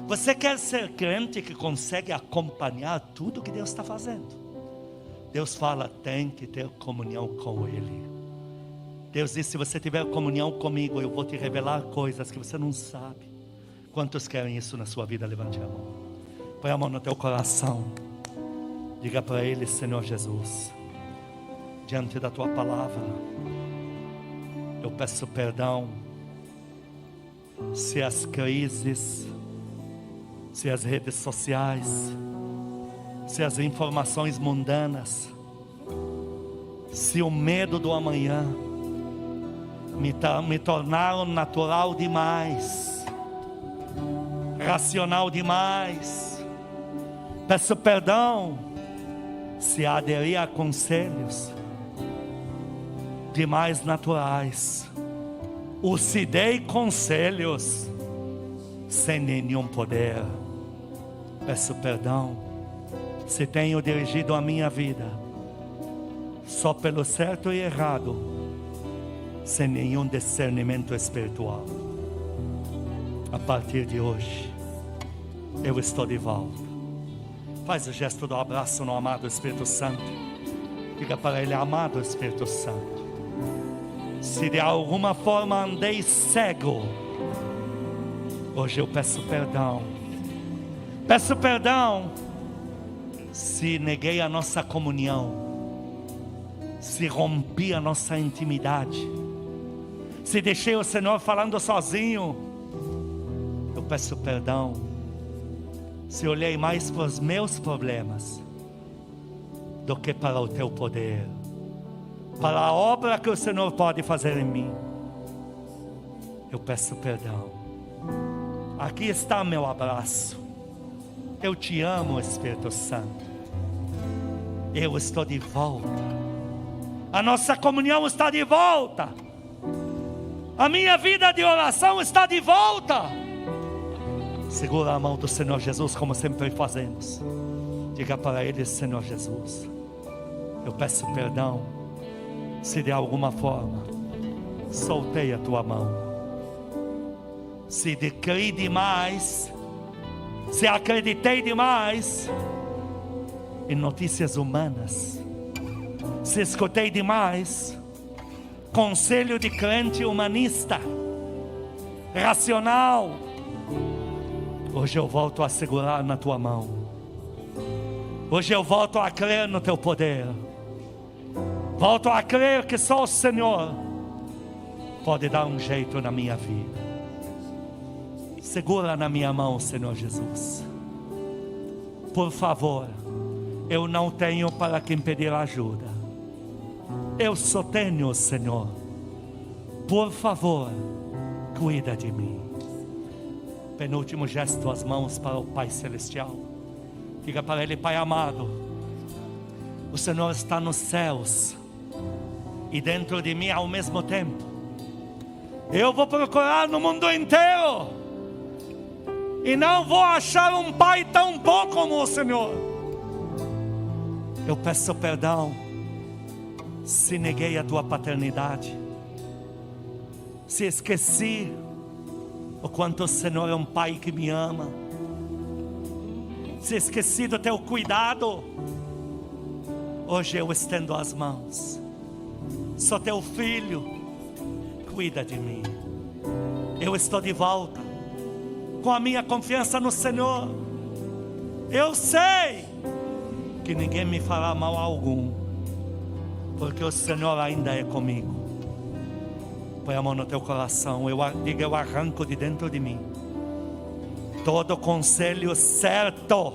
Você quer ser crente que consegue acompanhar tudo que Deus está fazendo? Deus fala: tem que ter comunhão com Ele. Deus diz: se você tiver comunhão comigo, eu vou te revelar coisas que você não sabe. Quantos querem isso na sua vida? Levante a mão. Põe a mão no teu coração. Diga para Ele: Senhor Jesus, diante da Tua palavra, eu peço perdão se as crises, se as redes sociais, se as informações mundanas, se o medo do amanhã me tornaram natural demais, racional demais. Peço perdão se aderi a conselhos demais naturais, ou se dei conselhos sem nenhum poder. Peço perdão se tenho dirigido a minha vida só pelo certo e errado, sem nenhum discernimento espiritual. A partir de hoje, eu estou de volta. Faz o gesto do abraço no amado Espírito Santo. Diga para Ele: amado Espírito Santo, se de alguma forma andei cego, hoje eu peço perdão. Peço perdão se neguei a nossa comunhão, se rompi a nossa intimidade, se deixei o Senhor falando sozinho. Eu peço perdão se olhei mais para os meus problemas do que para o Teu poder, para a obra que o Senhor pode fazer em mim. Eu peço perdão. Aqui está meu abraço. Eu te amo, Espírito Santo. Eu estou de volta. A nossa comunhão está de volta. A minha vida de oração está de volta. Segura a mão do Senhor Jesus, como sempre fazemos. Diga para Ele: Senhor Jesus, eu peço perdão se de alguma forma soltei a Tua mão, se decri demais, se acreditei demais em notícias humanas, se escutei demais conselho de crente humanista, racional. Hoje eu volto a segurar na Tua mão. Hoje eu volto a crer no Teu poder. Volto a crer que só o Senhor pode dar um jeito na minha vida. Segura na minha mão, Senhor Jesus. Por favor, eu não tenho para quem pedir ajuda. Eu só tenho o Senhor. Por favor, cuida de mim. Penúltimo gesto, as mãos para o Pai Celestial. Diga para Ele: Pai amado, o Senhor está nos céus e dentro de mim ao mesmo tempo. Eu vou procurar no mundo inteiro e não vou achar um Pai tão bom como o Senhor. Eu peço perdão se neguei a Tua paternidade, se esqueci o quanto o Senhor é um Pai que me ama, se esqueci do Teu cuidado. Hoje eu estendo as mãos. Sou Teu filho, cuida de mim. Eu estou de volta com a minha confiança no Senhor. Eu sei que ninguém me fará mal algum, porque o Senhor ainda é comigo. Põe a mão no teu coração. Diga: eu arranco de dentro de mim todo conselho certo,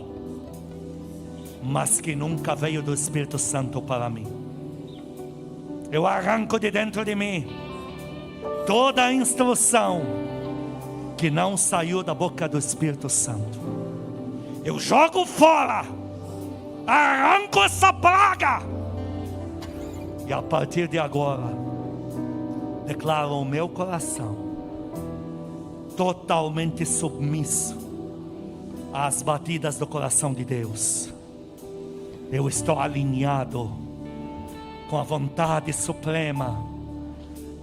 mas que nunca veio do Espírito Santo para mim. Eu arranco de dentro de mim toda a instrução que não saiu da boca do Espírito Santo. Eu jogo fora, arranco essa praga, e a partir de agora declaro o meu coração totalmente submisso às batidas do coração de Deus. Eu estou alinhado com a vontade suprema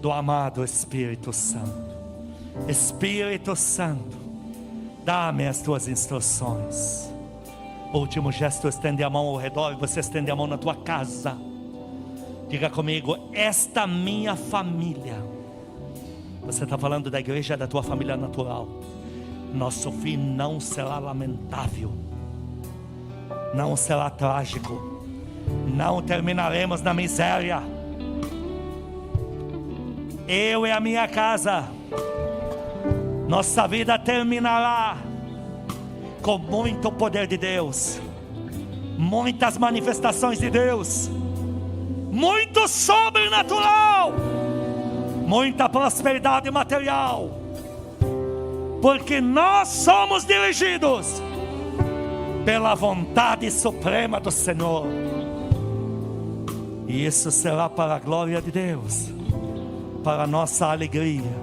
do amado Espírito Santo. Espírito Santo, dá-me as Tuas instruções. Último gesto: estende a mão ao redor. Você estende a mão na tua casa. Diga comigo: esta minha família. Você está falando da igreja, da tua família natural. Nosso fim não será lamentável, não será trágico, não terminaremos na miséria. Eu e a minha casa, nossa vida terminará com muito poder de Deus, muitas manifestações de Deus, muito sobrenatural, muita prosperidade material, porque nós somos dirigidos pela vontade suprema do Senhor, e isso será para a glória de Deus, para a nossa alegria.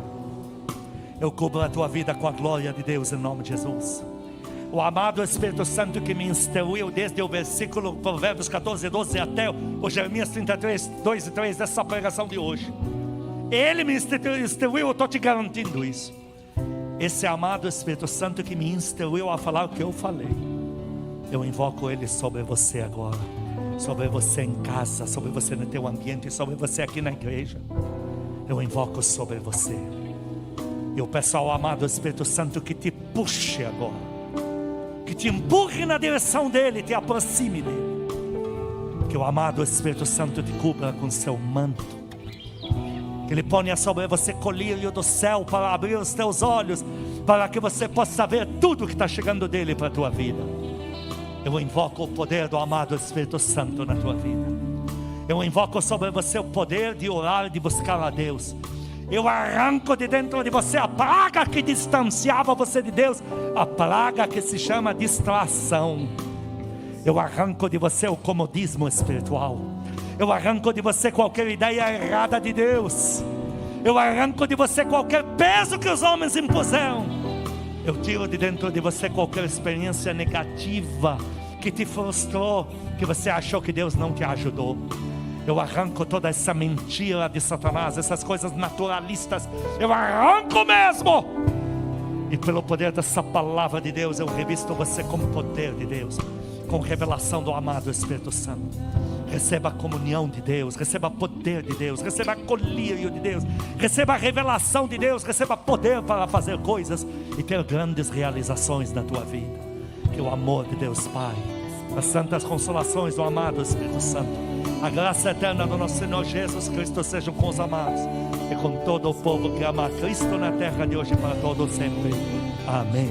Eu cubro a tua vida com a glória de Deus em nome de Jesus. O amado Espírito Santo que me instruiu desde o versículo Provérbios 14, 12 até o Jeremias 33, 2 e 3 dessa pregação de hoje, Ele me instruiu, eu estou te garantindo isso. Esse amado Espírito Santo que me instruiu a falar o que eu falei, eu invoco Ele sobre você agora, sobre você em casa, sobre você no teu ambiente, sobre você aqui na igreja. Eu invoco sobre você. Eu peço ao amado Espírito Santo que te puxe agora, que te empurre na direção dEle, te aproxime dEle. Que o amado Espírito Santo te cubra com seu manto, que Ele ponha sobre você colírio do céu para abrir os teus olhos, para que você possa ver tudo que está chegando dEle para a tua vida. Eu invoco o poder do amado Espírito Santo na tua vida. Eu invoco sobre você o poder de orar, de buscar a Deus. Eu arranco de dentro de você a praga que distanciava você de Deus, a praga que se chama distração. Eu arranco de você o comodismo espiritual. Eu arranco de você qualquer ideia errada de Deus. Eu arranco de você qualquer peso que os homens impuseram. Eu tiro de dentro de você qualquer experiência negativa que te frustrou, que você achou que Deus não te ajudou. Eu arranco toda essa mentira de Satanás, essas coisas naturalistas. Eu arranco mesmo. E pelo poder dessa palavra de Deus, eu revisto você com o poder de Deus, com revelação do amado Espírito Santo. Receba a comunhão de Deus, receba poder de Deus, receba colírio de Deus, receba a revelação de Deus, receba poder para fazer coisas e ter grandes realizações na tua vida. Que o amor de Deus Pai, as santas consolações do amado Espírito Santo, a graça eterna do nosso Senhor Jesus Cristo sejam com os amados e com todo o povo que ama a Cristo na terra de hoje para todo sempre. Amém.